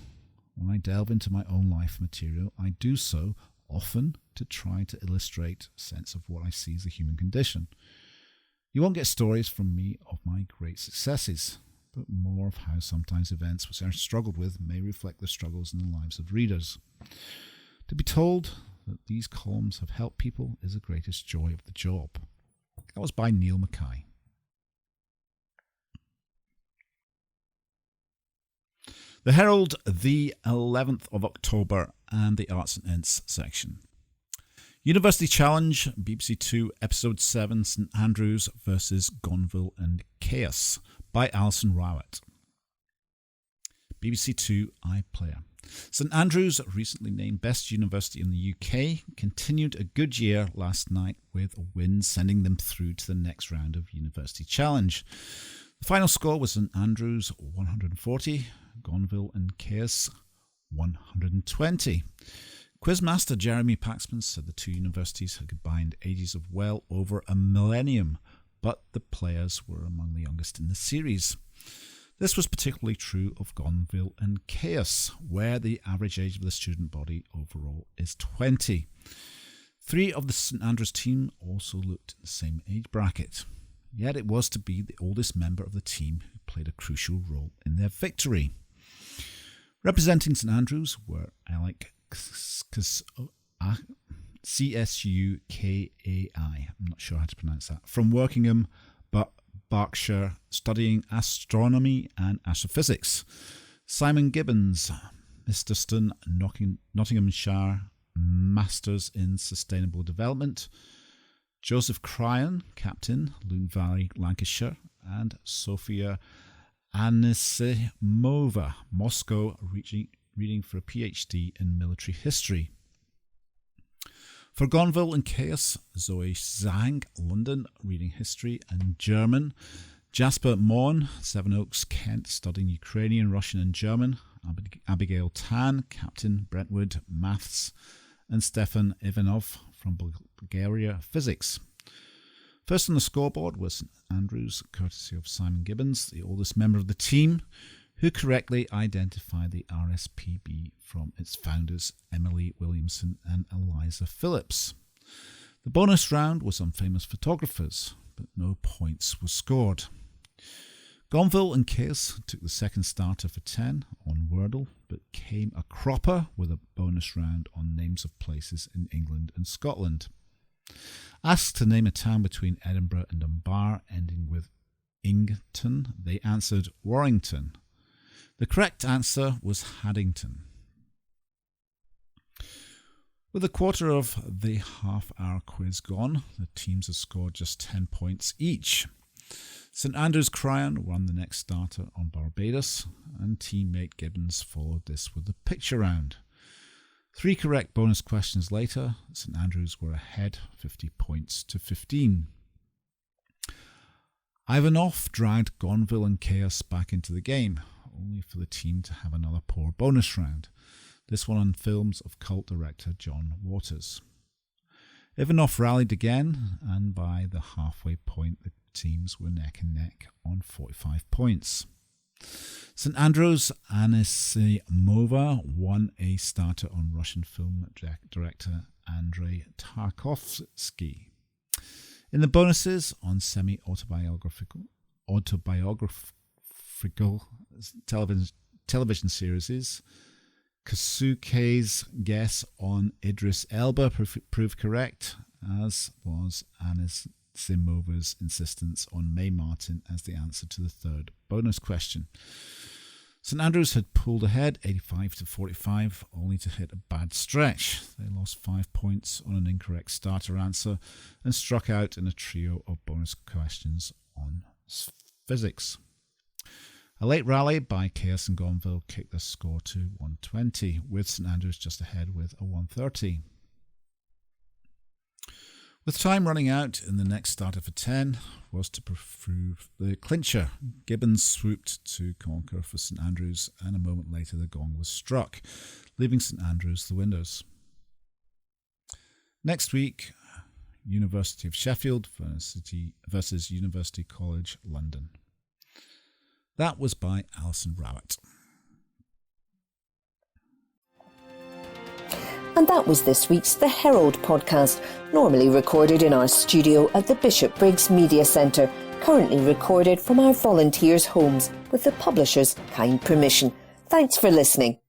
When I delve into my own life material, I do so often to try to illustrate a sense of what I see as the human condition. You won't get stories from me of my great successes, but more of how sometimes events which I struggled with may reflect the struggles in the lives of readers. To be told that these columns have helped people is the greatest joy of the job. That was by Neil Mackay. The Herald, the 11th of October, and the Arts and Ends section. University Challenge, BBC Two, Episode 7, St Andrews versus Gonville and Chaos, by Alison Rowett. BBC Two iPlayer. St Andrews, recently named Best University in the UK, continued a good year last night with a win, sending them through to the next round of University Challenge. The final score was St Andrews 140, Gonville and Chaos 120. Quizmaster Jeremy Paxman said the two universities had combined ages of well over a millennium, but the players were among the youngest in the series. This was particularly true of Gonville and Chaos, where the average age of the student body overall is 20. Three of the St Andrews team also looked in the same age bracket, yet it was to be the oldest member of the team who played a crucial role in their victory. Representing St Andrews were Alec CSUKAI, I'm not sure how to pronounce that, from Wokingham, but Berkshire, studying astronomy and astrophysics. Simon Gibbons, Misterston, Nottinghamshire, Masters in Sustainable Development. Joseph Cryan, captain, Lune Valley, Lancashire, and Sofia Anisimova, Moscow, reading for a PhD in military history. For Gonville and Chaos, Zoe Zhang, London, reading history and German. Jasper Mon, Sevenoaks, Kent, studying Ukrainian, Russian and German. Abigail Tan, captain, Brentwood, maths. And Stefan Ivanov from Bulgaria, physics. First on the scoreboard was St Andrews, courtesy of Simon Gibbons, the oldest member of the team, who correctly identified the RSPB from its founders, Emily Williamson and Eliza Phillips. The bonus round was on famous photographers, but no points were scored. Gonville and Chaos took the second starter for 10 on Wordle, but came a cropper with a bonus round on names of places in England and Scotland. Asked to name a town between Edinburgh and Dunbar ending with Ington, they answered Warrington. The correct answer was Haddington. With a quarter of the half-hour quiz gone, the teams had scored just 10 points each. St Andrews Cryan won the next starter on Barbados, and teammate Gibbons followed this with the picture round. 3 correct bonus questions later, St Andrews were ahead 50 points to 15. Ivanov dragged Gonville and Chaos back into the game, only for the team to have another poor bonus round, this one on films of cult director John Waters. Ivanov rallied again, and by the halfway point the teams were neck and neck on 45 points. St Andrews Anisimova won a starter on Russian film director Andrei Tarkovsky. In the bonuses on semi-autobiographical television series, Kasuke's guess on Idris Elba proved correct, as was Anisimova's insistence on Mae Martin as the answer to the third bonus question. St Andrews had pulled ahead 85 to 45, only to hit a bad stretch. They lost 5 points on an incorrect starter answer and struck out in a trio of bonus questions on physics. A late rally by Chaos and Gonville kicked the score to 120, with St Andrews just ahead with a 130. With time running out, in the next starter for 10 was to prove the clincher. Gibbons swooped to conquer for St Andrews, and a moment later the gong was struck, leaving St Andrews the winners. Next week, University of Sheffield versus University College London. That was by Alison Rowett. And that was this week's The Herald podcast, normally recorded in our studio at the Bishopbriggs Media Centre, currently recorded from our volunteers' homes with the publisher's kind permission. Thanks for listening.